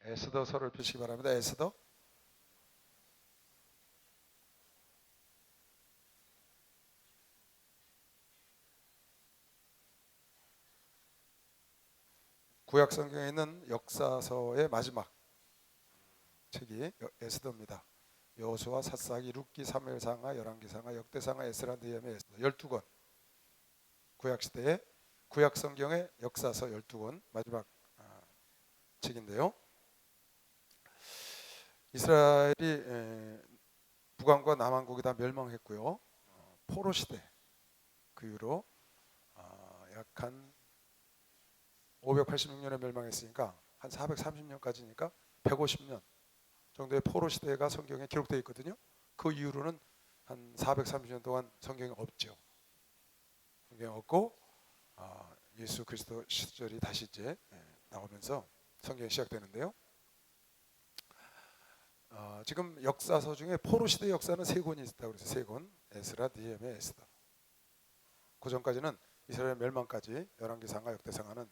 에스더서를 펴시기 바랍니다. 에스더. 구약 성경에 있는 역사서의 마지막 책이 에스더입니다. 여호수아, 사사기, 룻기, 사무엘상하, 열왕기상하, 역대상하, 에스라, 느헤미야, 에스더 12권. 구약 시대의 구약 성경의 역사서 12권 마지막 책인데요. 이스라엘이 북왕과 남왕국이 다 멸망했고요. 포로 시대 그 이후로 약 한 586년에 멸망했으니까 한 430년까지니까 150년 정도의 포로 시대가 성경에 기록되어 있거든요. 그 이후로는 한 430년 동안 성경이 없죠. 성경이 없고 예수 그리스도 시절이 다시 이제 나오면서 성경이 시작되는데요. 지금 역사서 중에 포로 시대 역사는 3권이 있다고 그래서 3권. 에스라, 느헤미야, 에스더. 그 전까지는 이스라엘 멸망까지 열왕기상하, 역대상하는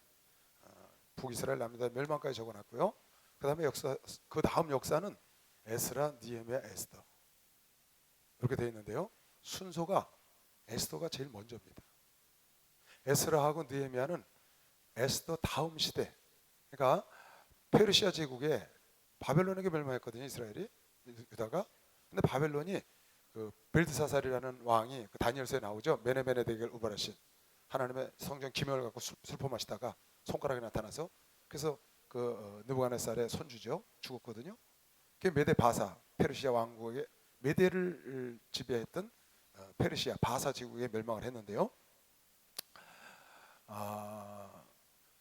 북이스라엘 남유다 멸망까지 적어놨고요. 그 다음 역사는 에스라, 느헤미야, 에스더 이렇게 되어 있는데요. 순서가 에스더가 제일 먼저입니다. 에스라하고 느헤미야는 에스더 다음 시대, 그러니까 페르시아 제국에 바벨론에게 멸망했거든요. 이스라엘이 유다가. 근데 바벨론이 그 벨드사살이라는 왕이 그 다니엘서에 나오죠. 메네메네 대결 우바라신 하나님의 성전 기명을 갖고 슬퍼마시다가 손가락이 나타나서 그래서 그 느부갓네살의 손주죠. 죽었거든요. 그 메데 바사 페르시아 왕국의 메데를 지배했던 페르시아 바사 제국에 멸망을 했는데요.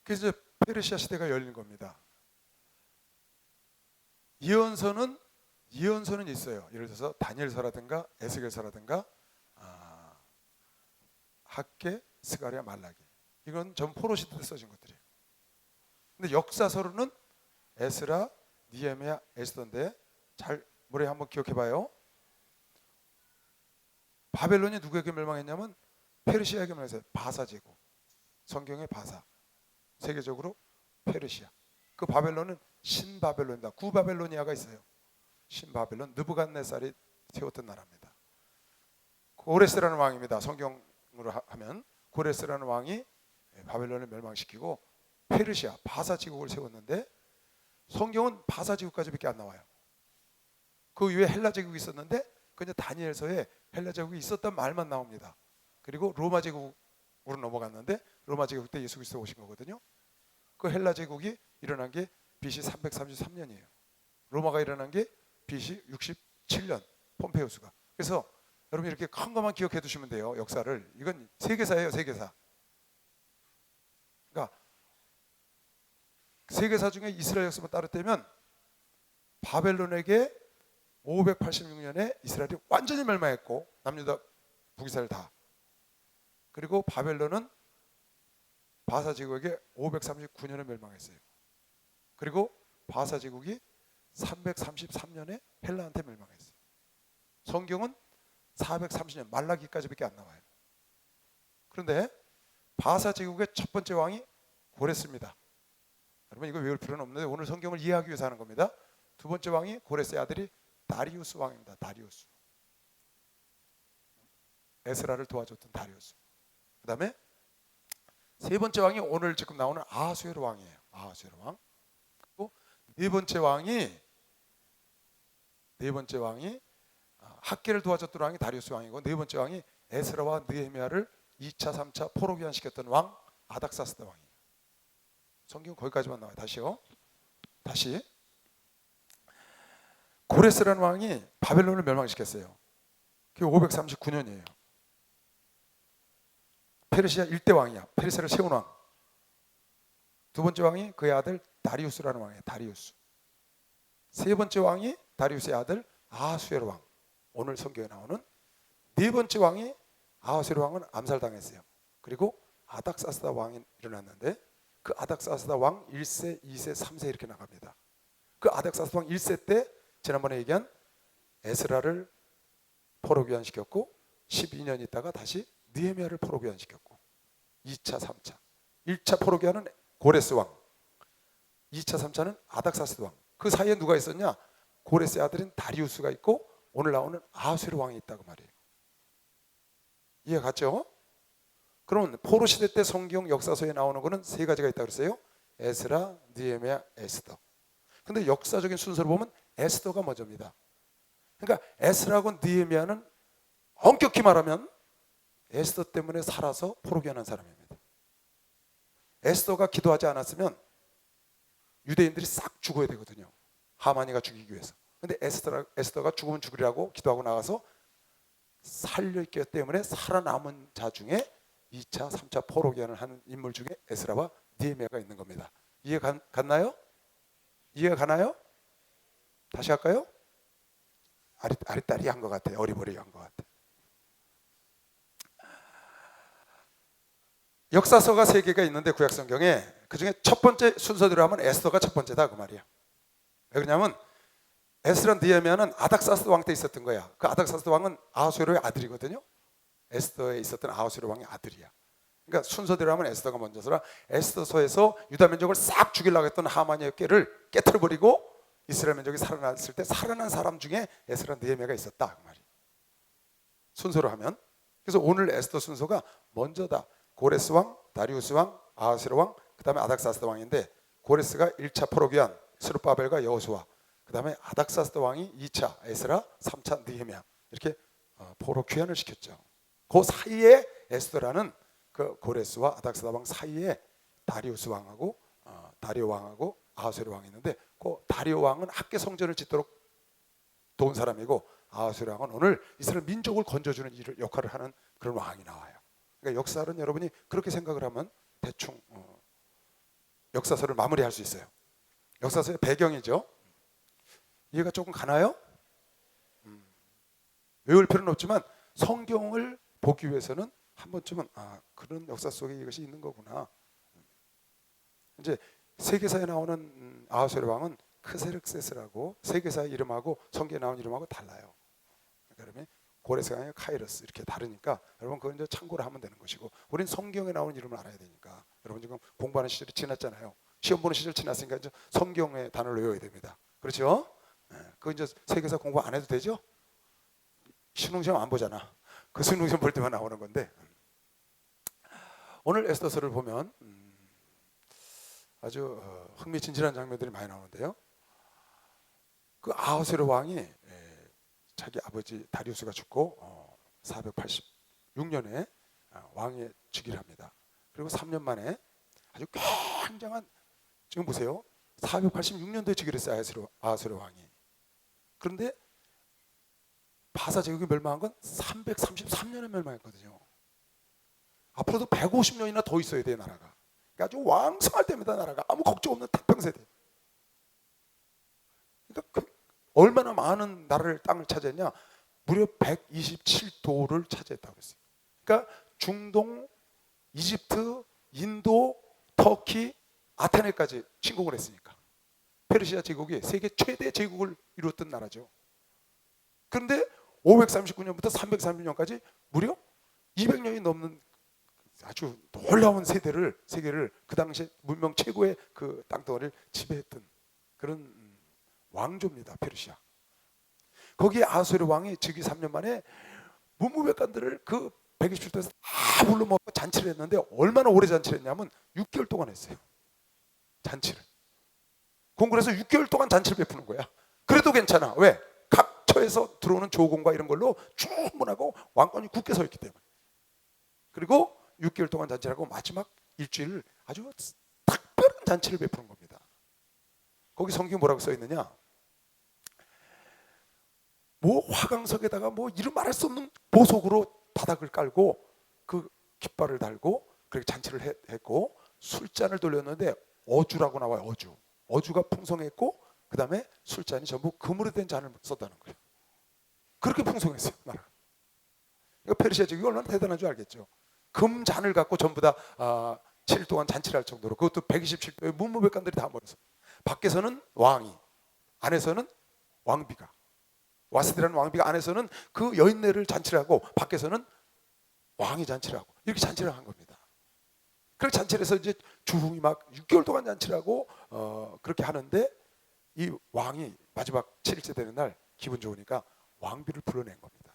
그래서 페르시아 시대가 열린 겁니다. 예언서는 있어요. 예를 들어서 다니엘서라든가 에스겔서라든가 학개, 스가랴, 말라기. 이건 전 포로 시대 때 써진 것들이에요. 근데 역사서로는 에스라, 느헤미야, 에스더인데 잘 머리에 한번 기억해봐요. 바벨론이 누구에게 멸망했냐면 페르시아에게 멸망했어요. 바사 제국. 성경의 바사. 세계적으로 페르시아. 그 바벨론은 신바벨론이다. 구바벨로니아가 있어요. 신바벨론, 느부갓네살이 세웠던 나라입니다. 고레스라는 왕입니다. 성경으로 하면 고레스라는 왕이 바벨론을 멸망시키고 페르시아, 바사 제국을 세웠는데 성경은 바사 제국까지밖에 안 나와요. 그 이후에 헬라 제국이 있었는데 그냥 다니엘서에 헬라 제국이 있었단 말만 나옵니다. 그리고 로마 제국으로 넘어갔는데 로마 제국 때 예수 그리스도 오신 거거든요. 그 헬라 제국이 일어난 게 BC 333년이에요. 로마가 일어난 게 BC 67년 폼페이우스가. 그래서 여러분 이렇게 큰 것만 기억해 두시면 돼요. 역사를. 이건 세계사예요. 세계사. 그러니까 세계사 중에 이스라엘 역사만 따르면 바벨론에게 586년에 이스라엘이 완전히 멸망했고 남유다 북이스라엘 다. 그리고 바벨론은 바사 제국에게 539년에 멸망했어요. 그리고 바사 제국이 333년에 헬라한테 멸망했어요. 성경은 430년 말라기까지밖에 안 나와요. 그런데 바사 제국의 첫 번째 왕이 고레스입니다. 여러분 이거 외울 필요는 없는데 오늘 성경을 이해하기 위해서 하는 겁니다. 두 번째 왕이 고레스의 아들이 다리우스 왕입니다. 다리우스. 에스라를 도와줬던 다리우스. 그 다음에 세 번째 왕이 오늘 지금 나오는 아하수에로 왕이에요. 아하수에로 왕. 그리고 네 번째 왕이 학계를 도와줬던 왕이 다리우스 왕이고 네 번째 왕이 에스라와 느헤미야를 2차 3차 포로 귀환시켰던 왕 아닥사스다 왕이에요. 성경 거기까지만 나와요. 다시 고레스라는 왕이 바벨론을 멸망시켰어요. 그게 539년이에요. 페르시아 1대 왕이야. 페르시아를 세운 왕. 두 번째 왕이 그의 아들 다리우스라는 왕이에요. 다리우스. 세 번째 왕이 다리우스의 아들 아하수에로 왕. 오늘 성경에 나오는 네 번째 왕이 아하수에로 왕은 암살당했어요. 그리고 아닥사스다 왕이 일어났는데 그 아닥사스다 왕 1세, 2세, 3세 이렇게 나갑니다. 그 아닥사스다 왕 1세 때 지난번에 얘기한 에스라를 포로 귀환시켰고 12년 있다가 다시 느헤미야를 포로 귀환시켰고 2차, 3차. 1차 포로 귀환은 고레스 왕, 2차, 3차는 아닥사스다 왕. 그 사이에 누가 있었냐? 고레스의 아들인 다리우스가 있고 오늘 나오는 아하수에로 왕이 있다고 말이에요. 이해 갔죠? 그러면 포로 시대 때 성경 역사서에 나오는 거는 세 가지가 있다고 그랬어요. 에스라, 느헤미야, 에스더. 근데 역사적인 순서를 보면 에스더가 먼저입니다. 그러니까 에스라하고 느헤미야는 엄격히 말하면 에스더 때문에 살아서 포로 귀환한 사람입니다. 에스더가 기도하지 않았으면 유대인들이 싹 죽어야 되거든요. 하만이가 죽이기 위해서. 근데 에스더가 죽으면 죽으리라고 기도하고 나가서 살려있기 때문에 살아남은 자 중에 2차, 3차 포로 귀환을 하는 인물 중에 에스라와 느헤미야가 있는 겁니다. 이해 갔나요? 이해가 가나요? 다시 할까요? 아리따리한 것 같아요. 어리버리한 것 같아요. 역사서가 3개가 있는데 구약성경에 그중에 첫 번째 순서대로 하면 에스더가 첫 번째다 그 말이야. 왜냐하면 에스라 느헤미야는 아닥사스 왕 때 있었던 거야. 그 아닥사스 왕은 아하수에로의 아들이거든요. 에스더에 있었던 아하수에로 왕의 아들이야. 그러니까 순서대로 하면 에스더가 먼저서라. 에스더서에서 유다 민족을 싹 죽이려고 했던 하만의 꾀를 깨트려버리고 이스라엘 민족이 살아났을 때 살아난 사람 중에 에스라 느헤미야가 있었다 그 말이야. 순서로 하면. 그래서 오늘 에스더 순서가 먼저다. 고레스 왕, 다리우스 왕, 아하수에로 왕, 그 다음에 아닥사스다 왕인데 고레스가 1차 포로 귀환, 스룹바벨과 여호수아, 그 다음에 아닥사스다 왕이 2차 에스라, 3차 느헤미야 이렇게 포로 귀환을 시켰죠. 그 사이에 에스더라는 그 고레스와 아닥사스다 왕 사이에 다리우스 왕하고 다리오 왕하고 아하수에로 왕이 있는데 그 다리오 왕은 학계 성전을 짓도록 도운 사람이고 아하수에로 왕은 오늘 이스라엘 민족을 건져주는 역할을 하는 그런 왕이 나와요. 그러니까 역사는 여러분이 그렇게 생각을 하면 대충 역사서를 마무리할 수 있어요. 역사서의 배경이죠. 이해가 조금 가나요? 외울 필요는 없지만 성경을 보기 위해서는 한 번쯤은 그런 역사 속에 이것이 있는 거구나. 이제 세계사에 나오는 아하수에로 왕은 크세르크세스라고 세계사의 이름하고 성경에 나온 이름하고 달라요. 그러면 고레스가 아니라 카이러스 이렇게 다르니까 여러분 그건 이제 참고를 하면 되는 것이고 우린 성경에 나오는 이름을 알아야 되니까 여러분 지금 공부하는 시절이 지났잖아요. 시험 보는 시절 지났으니까 이제 성경의 단어를 외워야 됩니다. 그렇죠? 그 이제 세계사 공부 안 해도 되죠? 신흥시험 안 보잖아. 그 신흥시험 볼 때만 나오는 건데 오늘 에스더서를 보면 아주 흥미진진한 장면들이 많이 나오는데요. 그 아하수에로 왕이 자기 아버지 다리우스가 죽고 486년에 왕의 즉위를 합니다. 그리고 3년 만에 아주 굉장한 지금 보세요. 486년도에 즉위를 했어요. 아하수에로 왕이. 그런데 바사 제국이 멸망한 건 333년에 멸망했거든요. 앞으로도 150년이나 더 있어야 돼 나라가. 그러니까 아주 왕성할 때입니다. 나라가 아무 걱정 없는 태평세대. 그러니까 얼마나 많은 나라를 땅을 차지했냐? 무려 127도를 차지했다고 했어요. 그러니까 중동, 이집트, 인도, 터키, 아테네까지 침공을 했으니까. 페르시아 제국이 세계 최대 제국을 이루었던 나라죠. 그런데 539년부터 330년까지 무려 200년이 넘는 아주 놀라운 세계를 그 당시 문명 최고의 그 땅덩어리를 지배했던 그런 왕조입니다. 페르시아. 거기에 아하수에로 왕이 즉위 3년 만에 문무백관들을 그 127도에서 다 불러모아서 잔치를 했는데 얼마나 오래 잔치를 했냐면 6개월 동안 했어요. 잔치를. 궁궐에서 6개월 동안 잔치를 베푸는 거야. 그래도 괜찮아. 왜? 각 처에서 들어오는 조공과 이런 걸로 충분하고 왕권이 굳게 서 있기 때문에. 그리고 6개월 동안 잔치를 하고 마지막 일주일 아주 특별한 잔치를 베푸는 겁니다. 거기 성경에 뭐라고 써 있느냐? 뭐 화강석에다가 뭐 이름 말할 수 없는 보석으로 바닥을 깔고 그 깃발을 달고 그렇게 잔치를 했고 술잔을 돌렸는데 어주라고 나와요. 어주가 풍성했고 그 다음에 술잔이 전부 금으로 된 잔을 썼다는 거예요. 그렇게 풍성했어요. 나라가. 그러니까 페르시아 제국이 얼마나 대단한 줄 알겠죠. 금잔을 갖고 전부 다 7일 동안 잔치를 할 정도로 그것도 127도의 문무백관들이 다 모여서 밖에서는 왕이 안에서는 왕비가 와스디라는 왕비가 안에서는 그 여인네를 잔치를 하고 밖에서는 왕이 잔치를 하고 이렇게 잔치를 한 겁니다. 그렇게 잔치를 해서 이제 주흥이 막 6개월 동안 잔치를 하고 그렇게 하는데 이 왕이 마지막 7일째 되는 날 기분 좋으니까 왕비를 불러낸 겁니다.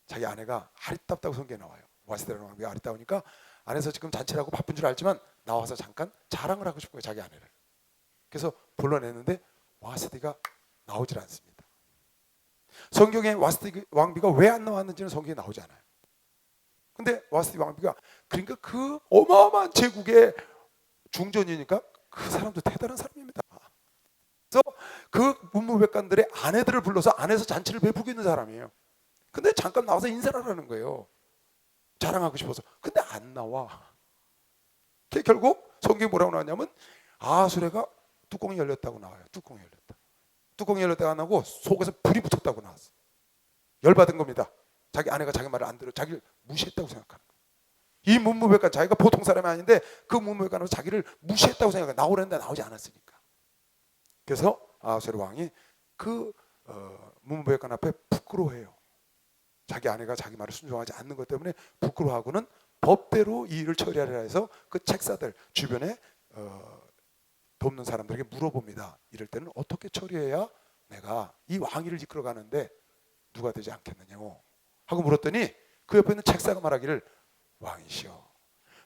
자기 아내가 아리따웠다고 성경에 나와요. 와스디라는 왕비가 아리따우니까 안에서 지금 잔치를 하고 바쁜 줄 알지만 나와서 잠깐 자랑을 하고 싶은 거예요, 자기 아내를. 그래서 불러냈는데 와스디가 나오질 않습니다. 성경에 와스디 왕비가 왜 안 나왔는지는 성경에 나오지 않아요. 근데 와스디 왕비가, 그러니까 그 어마어마한 제국의 중전이니까 그 사람도 대단한 사람입니다. 그래서 그 문무백관들의 아내들을 불러서 안에서 잔치를 베푸고 있는 사람이에요. 근데 잠깐 나와서 인사를 하라는 거예요. 자랑하고 싶어서. 근데 안 나와. 결국 성경이 뭐라고 나왔냐면 아수레가 뚜껑이 열렸다고 나와요. 뚜껑이 열렸다. 뚜껑이 열렸다가 안 나오고 속에서 불이 붙었다고 나왔어. 열받은 겁니다. 자기 아내가 자기 말을 안 들어 자기를 무시했다고 생각하는 거예요. 이 문무백관, 자기가 보통 사람이 아닌데 그 문무백관으로 자기를 무시했다고 생각해요. 나오려는데 나오지 않았으니까. 그래서 아수르 왕이 그 문무백관 앞에 부끄러워해요. 자기 아내가 자기 말을 순종하지 않는 것 때문에 부끄러워하고는 법대로 이 일을 처리하려 해서 그 책사들 주변에 돕는 사람들에게 물어봅니다. 이럴 때는 어떻게 처리해야 내가 이 왕위를 이끌어가는데 누가 되지 않겠느냐고 하고 물었더니 그 옆에 있는 책사가 말하기를, 왕이시여,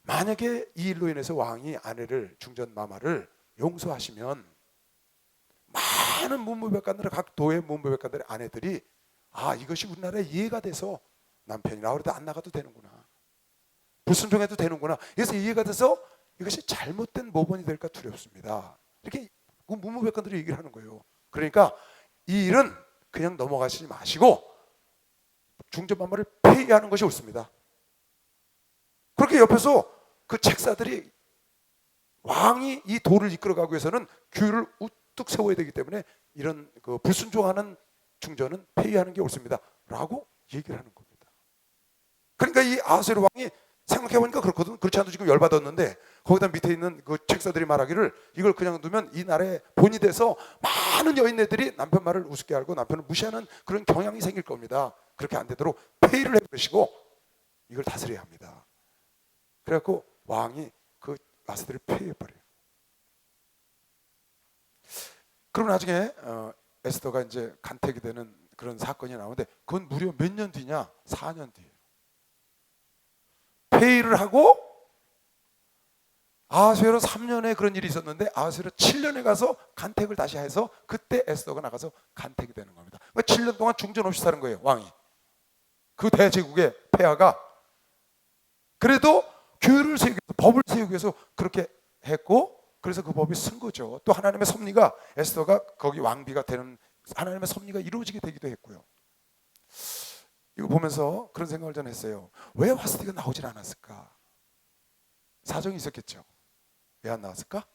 만약에 이 일로 인해서 왕이 아내를, 중전마마를 용서하시면 많은 문무백관들의, 각 도의 문무백관들의 아내들이 이것이 우리나라에 이해가 돼서 남편이 나올 때 안 나가도 되는구나, 불순종해도 되는구나, 그래서 이해가 돼서 이것이 잘못된 모범이 될까 두렵습니다. 이렇게 문무백관들이 얘기를 하는 거예요. 그러니까 이 일은 그냥 넘어가시지 마시고 중전마마를 폐위하는 것이 옳습니다. 그렇게 옆에서 그 책사들이 왕이 이 도를 이끌어가기 위해서는 규율을 우뚝 세워야 되기 때문에 이런 그 불순종하는 중전은 폐위하는 게 옳습니다 라고 얘기를 하는 겁니다. 그러니까 이 아하스웨로 왕이 생각해보니까 그렇거든. 그렇지 않아도 지금 열받았는데 거기다 밑에 있는 그 책사들이 말하기를 이걸 그냥 두면 이 나라의 본이 돼서 많은 여인네들이 남편 말을 우습게 알고 남편을 무시하는 그런 경향이 생길 겁니다. 그렇게 안 되도록 폐위를 해버리시고 이걸 다스려야 합니다. 그래갖고 왕이 그 아스들을 폐위해버려요. 그럼 나중에 에스더가 이제 간택이 되는 그런 사건이 나오는데 그건 무려 몇 년 뒤냐? 4년 뒤에요. 폐위를 하고 아하스웨로 3년에 그런 일이 있었는데 아하스웨로 7년에 가서 간택을 다시 해서 그때 에스더가 나가서 간택이 되는 겁니다. 그러니까 7년 동안 중전 없이 사는 거예요, 왕이. 그 대제국의 폐하가. 그래도 규율을 세우기 위해서, 법을 세우기 위해서 그렇게 했고, 그래서 그 법이 쓴 거죠. 또 하나님의 섭리가, 에스더가 거기 왕비가 되는 하나님의 섭리가 이루어지게 되기도 했고요. 이거 보면서 그런 생각을 전 했어요. 왜 와스디가 나오질 않았을까? 사정이 있었겠죠. 왜 안 나왔을까?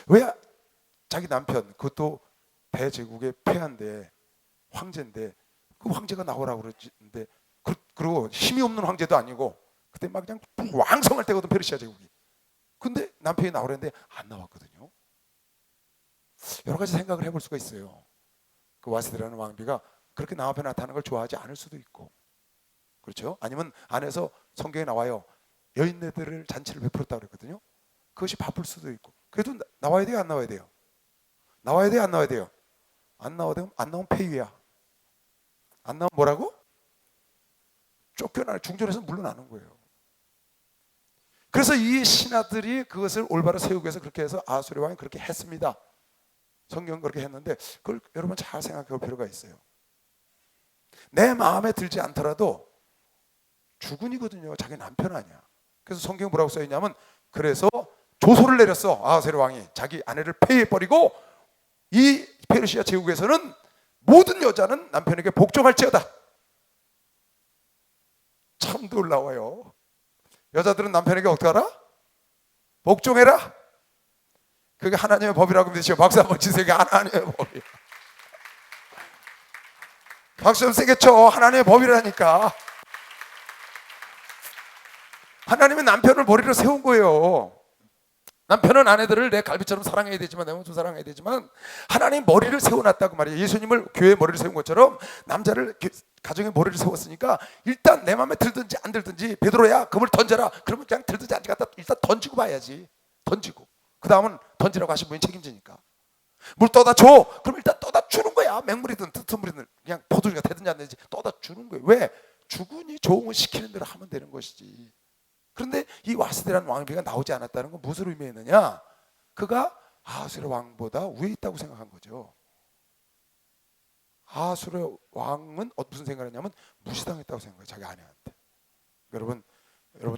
왜 자기 남편, 그것도 대제국의 폐하인데, 황제인데, 그 황제가 나오라고 그러는데, 그리고 힘이 없는 황제도 아니고 그때 막 그냥 왕성할 때거든, 페르시아 제국이. 근데 남편이 나오려는데 안 나왔거든요. 여러 가지 생각을 해볼 수가 있어요. 그 와스디라는 왕비가 그렇게 남 앞에 나타나는 걸 좋아하지 않을 수도 있고, 그렇죠? 아니면 안에서 성경에 나와요. 여인네들을 잔치를 베풀었다고 그랬거든요. 그것이 바쁠 수도 있고. 그래도 나와야 돼요, 안 나와야 돼요? 나와야 돼요, 안 나와야 돼요? 안 나와야 돼요? 안 나오면 폐위야. 안 나오면 뭐라고? 쫓겨나는, 중전에서 물러나는 거예요. 그래서 이 신하들이 그것을 올바로 세우기 위해서 그렇게 해서 아하스웨로 왕이 그렇게 했습니다. 성경은 그렇게 했는데 그걸 여러분 잘 생각해 볼 필요가 있어요. 내 마음에 들지 않더라도 주군이거든요. 자기 남편 아니야. 그래서 성경에 뭐라고 써있냐면, 그래서 조소를 내렸어. 아하스웨로 왕이 자기 아내를 폐위해버리고 이 페르시아 제국에서는 모든 여자는 남편에게 복종할지어다. 참 놀라워요. 여자들은 남편에게 어떻게 하라? 복종해라. 그게 하나님의 법이라고 믿으시죠? 박수 한번 치세요. 그게 하나님의 법이에요. 박수 좀 세게 쳐. 하나님의 법이라니까. 하나님은 남편을 머리로 세운 거예요. 남편은 아내들을 내 갈비처럼 사랑해야 되지만, 내 몸처럼 사랑해야 되지만, 하나님 머리를 세워놨다고 말이에요. 예수님을 교회의 머리를 세운 것처럼 남자를 가정의 머리를 세웠으니까 일단 내 마음에 들든지 안 들든지, 베드로야 금을 던져라. 그러면 그냥 들든지 안 갖다 일단 던지고 봐야지. 던지고 그 다음은 던지라고 하신 분이 책임지니까. 물 떠다 줘. 그럼 일단 떠다 주는 거야. 맹물이든 뜨뜻물이든 그냥 포도주가 되든지 안 되든지 떠다 주는 거예요. 왜? 주군이 조응을 시키는 대로 하면 되는 것이지. 그런데 이 와스디라는 왕비가 나오지 않았다는 건 무슨 의미했느냐? 그가 아하수의 왕보다 위에 있다고 생각한 거죠. 아하수의 왕은 무슨 생각을 했냐면 무시당했다고 생각해요. 자기 아내한테. 여러분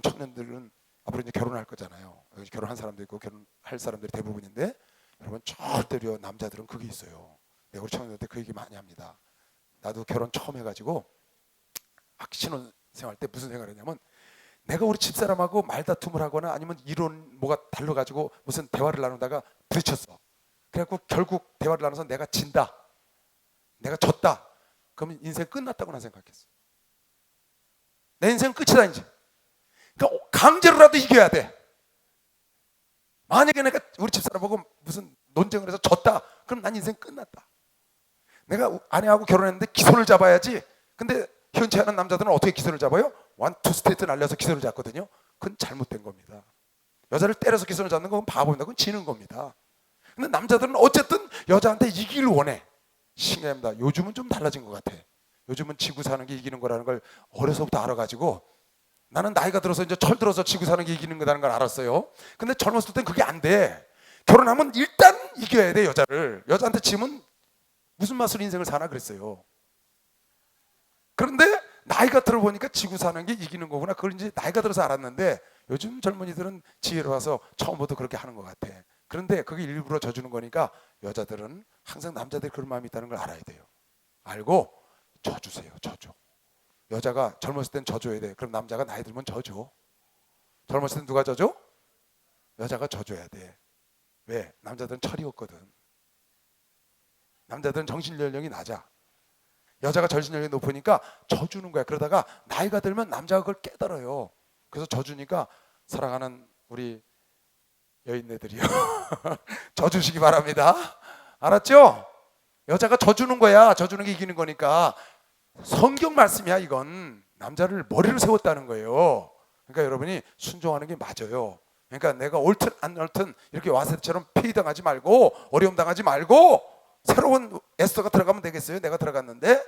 청년들은 앞으로 이제 결혼할 거잖아요. 결혼한 사람도 있고 결혼할 사람들이 대부분인데 여러분 절대로 남자들은 그게 있어요. 내가 우리 청년들한테 그 얘기 많이 합니다. 나도 결혼 처음 해가지고 신혼생활 때 무슨 생각을 했냐면 내가 우리 집사람하고 말다툼을 하거나 아니면 이론 뭐가 달라가지고 무슨 대화를 나누다가 부딪혔어. 그래갖고 결국 대화를 나눠서 내가 진다. 내가 졌다. 그러면 인생 끝났다고 난 생각했어. 내 인생 끝이다 이제. 그러니까 강제로라도 이겨야 돼. 만약에 내가 우리 집사람하고 무슨 논쟁을 해서 졌다. 그럼 난 인생 끝났다. 내가 아내하고 결혼했는데 기선을 잡아야지. 근데 현치 않은 남자들은 어떻게 기선을 잡아요? 원투 스테이트 날려서 기선을 잡거든요. 그건 잘못된 겁니다. 여자를 때려서 기선을 잡는 건 바보입니다. 그건 지는 겁니다. 근데 남자들은 어쨌든 여자한테 이기길 원해. 신기합니다. 요즘은 좀 달라진 것 같아. 요즘은 지고 사는 게 이기는 거라는 걸 어려서부터 알아가지고 나는 나이가 들어서 이제 철들어서 지고 사는 게 이기는 거라는 걸 알았어요. 근데 젊었을 땐 그게 안 돼. 결혼하면 일단 이겨야 돼 여자를. 여자한테 지면 무슨 맛으로 인생을 사나 그랬어요. 그런데 나이가 들어보니까 지고 사는 게 이기는 거구나. 그걸 이제 나이가 들어서 알았는데 요즘 젊은이들은 지혜로워서 처음부터 그렇게 하는 것 같아. 그런데 그게 일부러 져주는 거니까 여자들은 항상 남자들이 그런 마음이 있다는 걸 알아야 돼요. 알고 져주세요. 져줘. 여자가 젊었을 땐 져줘야 돼. 그럼 남자가 나이 들면 져줘. 젊었을 땐 누가 져줘? 여자가 져줘야 돼. 왜? 남자들은 철이 없거든. 남자들은 정신연령이 낮아. 여자가 정신연령이 높으니까 져주는 거야. 그러다가 나이가 들면 남자가 그걸 깨달아요. 그래서 져주니까 사랑하는 우리 여인네들이요. 져주시기 바랍니다. 알았죠? 여자가 져주는 거야. 져주는 게 이기는 거니까. 성경 말씀이야 이건. 남자를 머리를 세웠다는 거예요. 그러니까 여러분이 순종하는 게 맞아요. 그러니까 내가 옳든 안 옳든 이렇게 와세처럼 폐위당하지 말고 어려움 당하지 말고 새로운 에스더가 들어가면 되겠어요. 내가 들어갔는데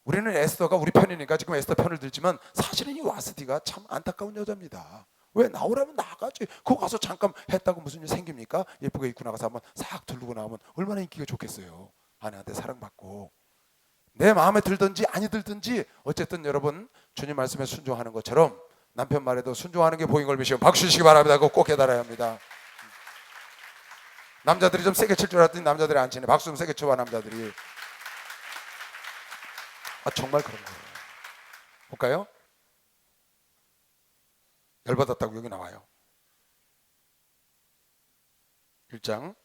우리는 에스더가 우리 편이니까 지금 에스더 편을 들지만 사실은 이 와스디가 참 안타까운 여자입니다. 왜? 나오라면 나가지. 그거 가서 잠깐 했다고 무슨 일 생깁니까? 예쁘게 입고 나가서 한번 싹 두르고 나오면 얼마나 인기가 좋겠어요. 아내한테 사랑받고. 내 마음에 들든지 아니 들든지 어쨌든 여러분 주님 말씀에 순종하는 것처럼 남편 말에도 순종하는 게 복인 걸 믿으시면 박수 주시기 바랍니다. 그거 꼭 깨달아야 합니다. 남자들이 좀 세게 칠 줄 알았더니 남자들이 안 치네. 박수 좀 세게 쳐봐 남자들이. 정말 그런 거예요. 볼까요? 열받았다고 여기 나와요. 1장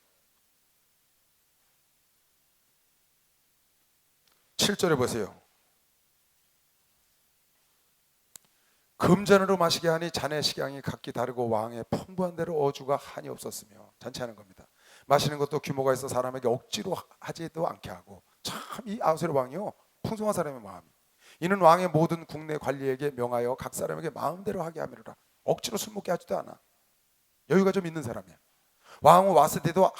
7절에 보세요. 금전으로 마시게 하니 자네 식양이 각기 다르고 왕의 풍부한 대로 어주가 한이 없었으며 잔치하는 겁니다. 마시는 것도 규모가 있어 사람에게 억지로 하지도 않게 하고. 참 이 아하수의 왕이요 풍성한 사람의 마음이. 이는 왕의 모든 국내 관리에게 명하여 각 사람에게 마음대로 하게 하미로라. 억지로 술 먹게 하지도 않아. 여유가 좀 있는 사람이야. 왕후 와스디도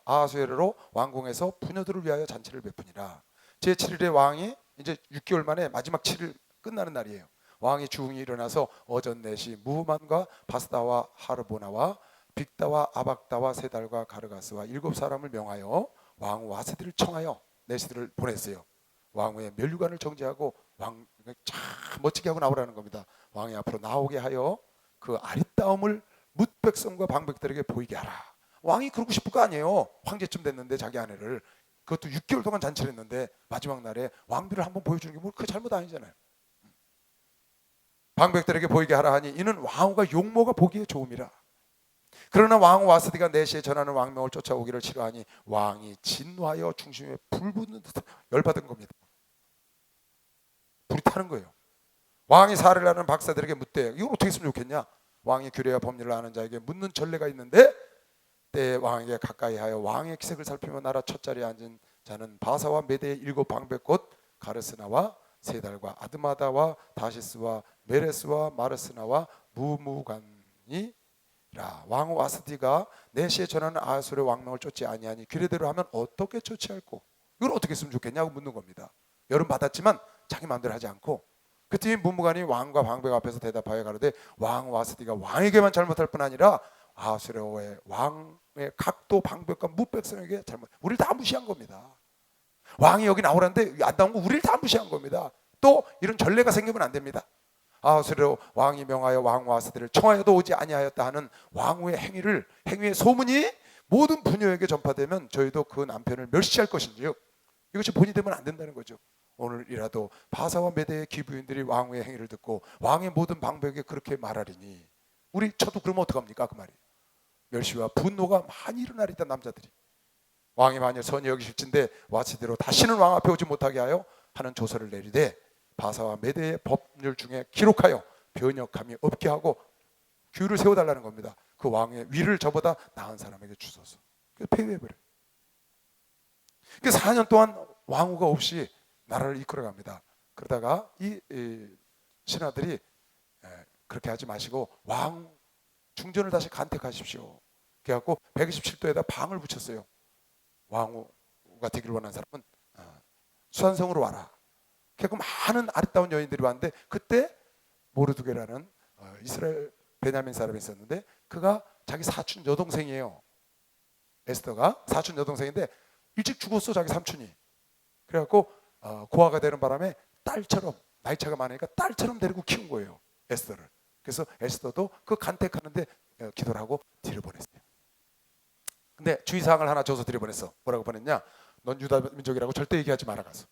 아하수에로 왕궁에서 부녀들을 위하여 잔치를 베푸니라. 제7일에 왕이 이제 6개월 만에 마지막 7일 끝나는 날이에요. 왕이 주웅이 일어나서 어전넷이 무만과 바스다와 하르보나와 빅다와 아박다와 세달과 가르가스와 7사람을 명하여 왕후 와스디를 청하여 내시들을 보냈어요. 왕후의 면류관을 정지하고 왕 참 멋지게 하고 나오라는 겁니다. 왕이 앞으로 나오게 하여 그 아리따움을 뭇 백성과 방백들에게 보이게 하라. 왕이 그러고 싶을 거 아니에요. 황제쯤 됐는데 자기 아내를. 그것도 6개월 동안 잔치를 했는데 마지막 날에 왕비를 한번 보여주는 게 뭐 그 잘못 아니잖아요. 방백들에게 보이게 하라 하니 이는 왕후가 용모가 보기에 좋음이라. 그러나 왕후 와스디가 내시에 전하는 왕명을 쫓아오기를 싫어하니 왕이 진노하여 중심에 불 붙는 듯 열받은 겁니다. 불이 타는 거예요. 왕이 사례를 하는 박사들에게 묻되 이걸 어떻게 했으면 좋겠냐. 왕이 규례와 법률을 아는 자에게 묻는 전례가 있는데 때에 왕에게 가까이 하여 왕의 기색을 살피며 나라 첫 자리에 앉은 자는 바사와 메대의 7 방백 곧 가르스나와 세달과 아드마다와 다시스와 메레스와 마르스나와 무무간이 왕 와스디가 내 시에 전하는 아하수의 왕명을 쫓지 아니하니 규례대로 하면 어떻게 조치할꼬? 이걸 어떻게 했으면 좋겠냐고 묻는 겁니다. 열은 받았지만 자기 마음대로 하지 않고, 그때 문무관이 왕과 방백 앞에서 대답하여 가로되 왕 와스디가 왕에게만 잘못할 뿐 아니라 아하수의 왕의 각도 방백과 무백성에게 잘못, 우리를 다 무시한 겁니다. 왕이 여기 나오라는데 안 나온 거 우리를 다 무시한 겁니다. 또 이런 전례가 생기면 안 됩니다. 아하수로 왕이 명하여 왕 와스디를 청하여도 오지 아니하였다 하는 왕후의 행위의 소문이 모든 부녀에게 전파되면 저희도 그 남편을 멸시할 것인지요. 이것이 본이 되면 안 된다는 거죠. 오늘이라도 바사와 메대의 기부인들이 왕후의 행위를 듣고 왕의 모든 방백에게 그렇게 말하리니 저도 그러면 어떡합니까? 그 말이 멸시와 분노가 많이 일어나리다. 남자들이 왕이 만일 선이 여기실진데 와스디로 다시는 왕 앞에 오지 못하게 하여 하는 조서를 내리되 바사와 메대의 법률 중에 기록하여 변역함이 없게 하고 규를 세워달라는 겁니다. 그 왕의 위를 저보다 나은 사람에게 주소서. 그래서 폐위해버려요. 4년 동안 왕후가 없이 나라를 이끌어갑니다. 그러다가 이 신하들이 그렇게 하지 마시고 왕 중전을 다시 간택하십시오. 그래갖고 127도에다 방을 붙였어요. 왕후가 되기를 원하는 사람은 수산성으로 와라. 그래서 많은 아리따운 여인들이 왔는데 그때 모르드게라는 이스라엘 베냐민 사람이 있었는데 그가 자기 사촌 여동생이에요. 에스더가 사촌 여동생인데 일찍 죽었어, 자기 삼촌이. 그래갖고 고아가 되는 바람에 딸처럼, 나이 차가 많으니까 딸처럼 데리고 키운 거예요, 에스더를. 그래서 에스더도 그 간택하는데 기도를 하고 들여보냈어요. 근데 주의사항을 하나 줘서 들여보냈어. 뭐라고 보냈냐? 넌 유다 민족이라고 절대 얘기하지 마라. 가서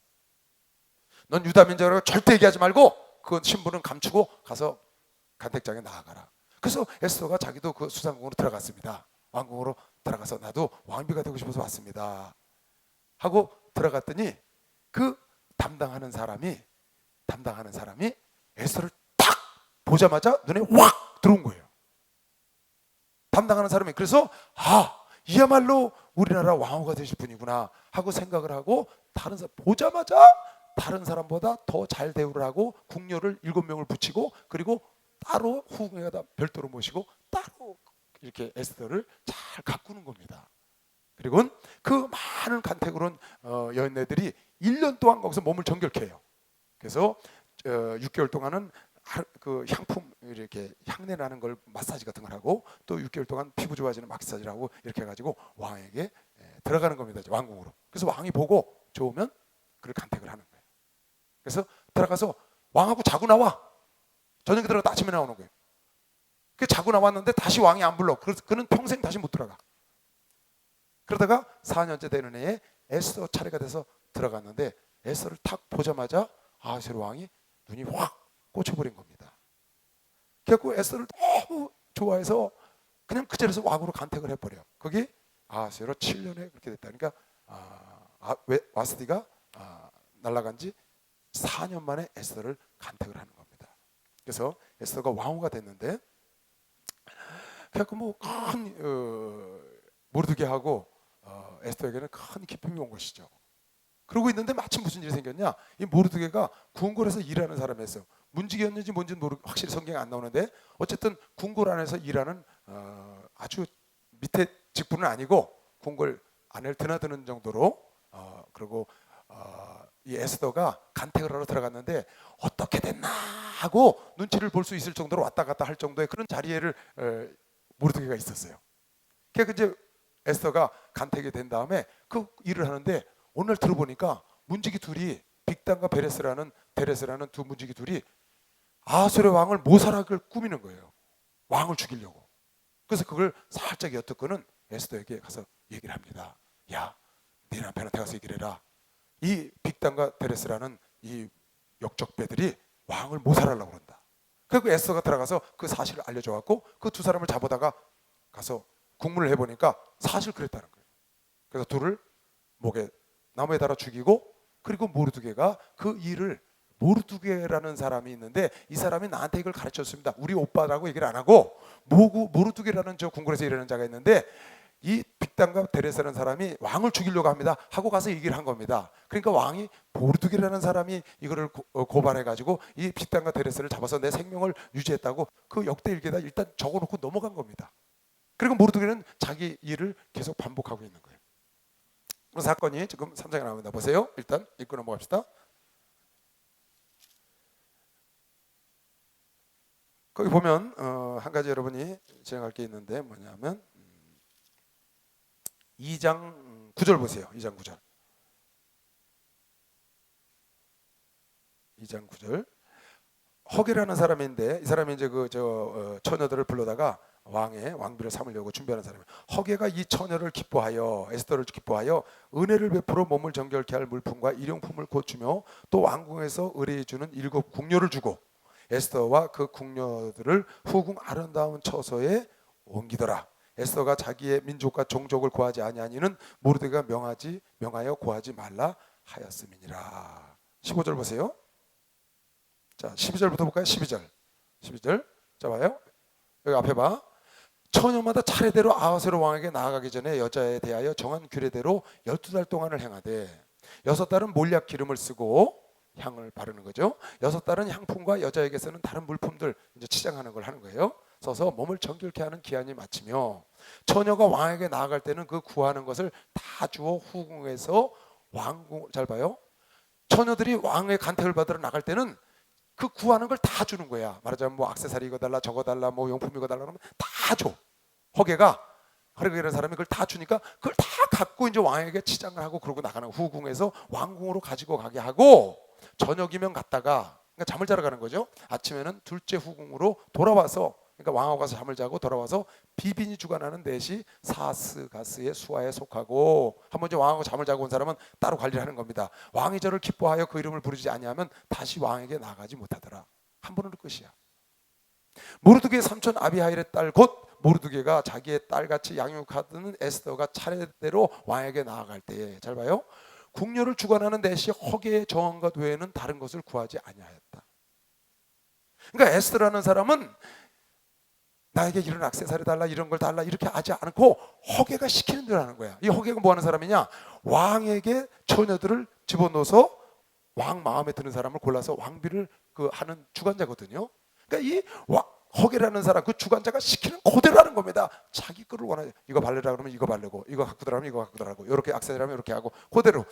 넌 유다 민족이라고 절대 얘기하지 말고 그 신분은 감추고 가서 간택장에 나아가라. 그래서 에스더가 자기도 그 수상궁으로 들어갔습니다. 왕궁으로 들어가서 나도 왕비가 되고 싶어서 왔습니다 하고 들어갔더니 그 담당하는 사람이 에스더를 딱 보자마자 눈에 확 들어온 거예요. 담당하는 사람이. 그래서 이야말로 우리나라 왕후가 되실 분이구나 하고 생각을 하고 보자마자 다른 사람보다 더 잘 대우를 하고 궁녀를 7명을 붙이고 그리고 따로 후궁에다 별도로 모시고 따로 이렇게 에스더를 잘 가꾸는 겁니다. 그리고 그 많은 간택으로 온 여인네들이 1년 동안 거기서 몸을 정결케 해요. 그래서 6개월 동안은 그 향품 이렇게 향내 나는 걸 마사지 같은 걸 하고 또 6개월 동안 피부 좋아지는 마사지를 하고 이렇게 해가지고 왕에게 들어가는 겁니다. 왕궁으로. 그래서 왕이 보고 좋으면 그를 간택을 하는 거예요. 그래서 들어가서 왕하고 자고 나와. 저녁에 들어가서 아침에 나오는 거예요. 그 자고 나왔는데 다시 왕이 안 불러. 그래서 그는 평생 다시 못 들어가. 그러다가 4년째 되는 해에 에스더 차례가 돼서 들어갔는데 에스더를 탁 보자마자 아하수에로 왕이 눈이 확 꽂혀버린 겁니다. 그래서 에스더를 너무 좋아해서 그냥 그 자리에서 왕으로 간택을 해버려요. 그게 아하수에로 7년에 그렇게 됐다. 그러니까 와스디가 날아간 지 4년 만에 에스더를 간택을 하는 겁니다. 그래서 에스더가 왕후가 됐는데 그래서 큰 모르드게하고 에스더에게는 큰 기쁨이 온 것이죠. 그러고 있는데 마침 무슨 일이 생겼냐? 이 모르드게가 궁궐에서 일하는 사람이었어요. 문직이었는지 뭔지는 확실히 성경에 안 나오는데 어쨌든 궁궐 안에서 일하는 아주 밑에 직분은 아니고 궁궐 안을 드나드는 정도로 그리고 이 에스더가 간택을 하러 들어갔는데 어떻게 됐나 하고 눈치를 볼 수 있을 정도로 왔다 갔다 할 정도의 그런 자리에를 모르드게가 있었어요. 그러니까 이제 에스더가 간택이 된 다음에 그 일을 하는데 어느 날 들어보니까 문지기 둘이 빅단과 데레스라는 두 문지기 둘이 아하수의 왕을 모살하기를 꾸미는 거예요. 왕을 죽이려고. 그래서 그걸 살짝 엿듣고는 에스더에게 가서 얘기를 합니다. 야, 네 남편한테 가서 얘기를 해라. 이 빅단과 데레스라는 이 역적배들이 왕을 모살하려고 그런다. 그리고 에스더가 들어가서 그 사실을 알려줘갖고 그 두 사람을 잡아다가 가서 국문을 해보니까 사실 그랬다는 거예요. 그래서 둘을 목에 나무에 달아 죽이고 그리고 모르드게가 그 일을 모르드게라는 사람이 있는데 이 사람이 나한테 이걸 가르쳤습니다. 우리 오빠라고 얘기를 안 하고 모르드게라는 저 궁궐에서 일하는 자가 있는데 이 빅단과 데레스라는 사람이 왕을 죽이려고 합니다 하고 가서 얘기를 한 겁니다. 그러니까 왕이 모르드게라는 사람이 이거를 고발해가지고 이 빅단과 데레스를 잡아서 내 생명을 유지했다고 그 역대 일기에다 일단 적어놓고 넘어간 겁니다. 그리고 모르드게는 자기 일을 계속 반복하고 있는 거예요. 그 사건이 지금 3장에 나옵니다. 보세요. 일단 읽고 넘어갑시다. 거기 보면 한 가지 여러분이 진행할 게 있는데 뭐냐면 2장 9절 보세요. 2장 9절. 2장 9절. 허게라는 사람인데 이 사람이 이제 처녀들을 불러다가 왕비를 삼으려고 준비하는 사람이에요. 허게가 이 처녀를 기뻐하여 에스더를 기뻐하여 은혜를 베풀어 몸을 정결케 할 물품과 일용품을 곧 주며 또 왕궁에서 의뢰해 주는 7 궁녀를 주고 에스더와 그 궁녀들을 후궁 아름다운 처소에 옮기더라. 에스더가 자기의 민족과 종족을 구하지 아니하니는 모르드게가 명하여 구하지 말라 하였음이니라. 15절 보세요. 자, 12절부터 볼까요? 12절. 자, 봐요. 여기 앞에 봐. 처녀마다 차례대로 아하스웨로 왕에게 나아가기 전에 여자에 대하여 정한 규례대로 12달 동안을 행하되 6달은 몰약 기름을 쓰고 향을 바르는 거죠. 6달은 향품과 여자에게서는 다른 물품들 이제 치장하는 걸 하는 거예요. 써서 몸을 정결케 하는 기한이 마치며 처녀가 왕에게 나아갈 때는 그 구하는 것을 다 주어 후궁에서 왕궁 잘 봐요. 처녀들이 왕의 간택을 받으러 나갈 때는 그 구하는 걸 다 주는 거야. 말하자면 뭐 액세서리 이거 달라 저거 달라 뭐 용품 이거 달라 그러면 다 줘. 허게라는 사람이 그걸 다 주니까 그걸 다 갖고 이제 왕에게 치장을 하고 그러고 나가는 후궁에서 왕궁으로 가지고 가게 하고 저녁이면 갔다가 그러니까 잠을 자러 가는 거죠. 아침에는 둘째 후궁으로 돌아와서 그러니까 왕하고 가서 잠을 자고 돌아와서 비빈이 주관하는 넷이 사스가스의 수하에 속하고 한번 이제 왕하고 잠을 자고 온 사람은 따로 관리를 하는 겁니다. 왕이 저를 기뻐하여 그 이름을 부르지 아니하면 다시 왕에게 나가지 못하더라. 한 번으로 끝이야. 모르드게의 삼촌 아비하일의 딸 곧 모르드게가 자기의 딸같이 양육하던 에스더가 차례대로 왕에게 나아갈 때에 잘 봐요. 궁녀를 주관하는 넷이 허게의 정한 것 외에는 다른 것을 구하지 아니하였다. 그러니까 에스더라는 사람은 나에게 이런 액세서리 달라 이런 걸 달라 이렇게 하지 않고 허게가 시키는 대로 하는 거야. 이 허게가 뭐 하는 사람이냐? 왕에게 처녀들을 집어넣어서 왕 마음에 드는 사람을 골라서 왕비를 하는 주관자거든요. 그러니까 이 허게라는 사람 그 주관자가 시키는 그대로 하는 겁니다. 자기 거를 원하죠. 이거 바르라 그러면 이거 바르고 이거 갖고 들어가면 이거 갖고 들어가고 이렇게 액세서리하면 이렇게 하고 그대로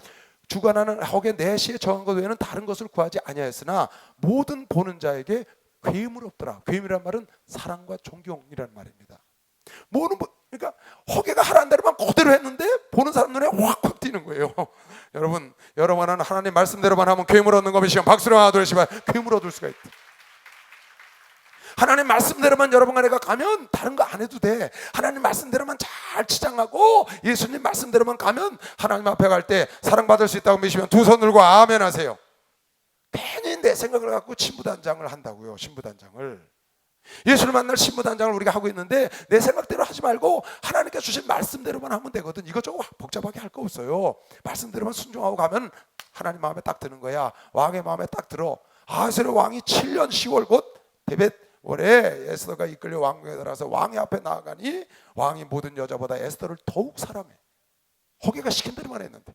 주관하는 허게 넷이 정한 것 외에는 다른 것을 구하지 아니하였으나 모든 보는 자에게 괴물 없더라. 괴물이란 말은 사랑과 존경이라는 말입니다. 그러니까 허게가 하라는 대로만 그대로 했는데 보는 사람 눈에 확확 띄는 거예요. 여러분은 하나님 말씀대로만 하면 괴물 얻는 거면 시간 박수로 하나 둘 셋 괴물 얻을 수가 있다. 하나님 말씀대로만 여러분과 내가 가면 다른 거 안 해도 돼. 하나님 말씀대로만 잘 치장하고 예수님 말씀대로만 가면 하나님 앞에 갈 때 사랑받을 수 있다고 믿으시면 두 손 들고 아멘 하세요. 괜히 내 생각을 갖고 신부단장을 한다고요. 신부단장을 예수를 만날 신부단장을 우리가 하고 있는데 내 생각대로 하지 말고 하나님께 주신 말씀대로만 하면 되거든. 이것저것 복잡하게 할 거 없어요. 말씀대로만 순종하고 가면 하나님 마음에 딱 드는 거야. 왕의 마음에 딱 들어. 아하스웨로 왕이 7년 10월 곧 데벳 월에 에스더가 이끌려 왕궁에 들어가서 왕의 앞에 나아가니 왕이 모든 여자보다 에스더를 더욱 사랑해. 허게가 시킨 대로만 했는데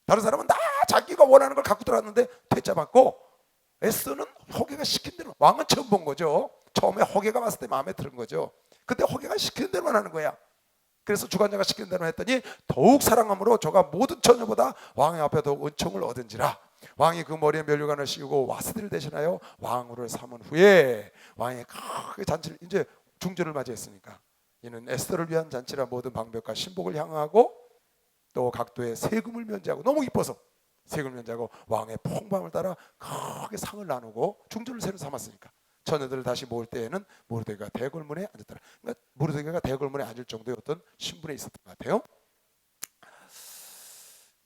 다른 사람은 다 자기가 원하는 걸 갖고 들어왔는데 퇴짜받고 에스더는 허게가 시킨 대로. 왕은 처음 본 거죠. 처음에 허게가 왔을 때 마음에 드는 거죠. 근데 허게가 시키는 대로만 하는 거야. 그래서 주관자가 시키는 대로 했더니 더욱 사랑함으로 저가 모든 처녀보다 왕의 앞에 더욱 은총을 얻은지라. 왕이 그 머리에 면류관을 씌우고 와스디를 대신하여 왕후를 삼은 후에 왕이 크게 잔치를 이제 중전을 맞이했으니까 이는 에스더를 위한 잔치라 모든 방벽과 신복을 향하고 또 각도의 세금을 면제하고 너무 이뻐서 세금을 면제하고 왕의 풍방을 따라 크게 상을 나누고 중전을 새로 삼았으니까 처녀들을 다시 모을 때에는 모르드게가 대궐문에 앉았더라. 그러니까 모르드게가 대궐문에 앉을 정도의 어떤 신분에 있었던 것 같아요.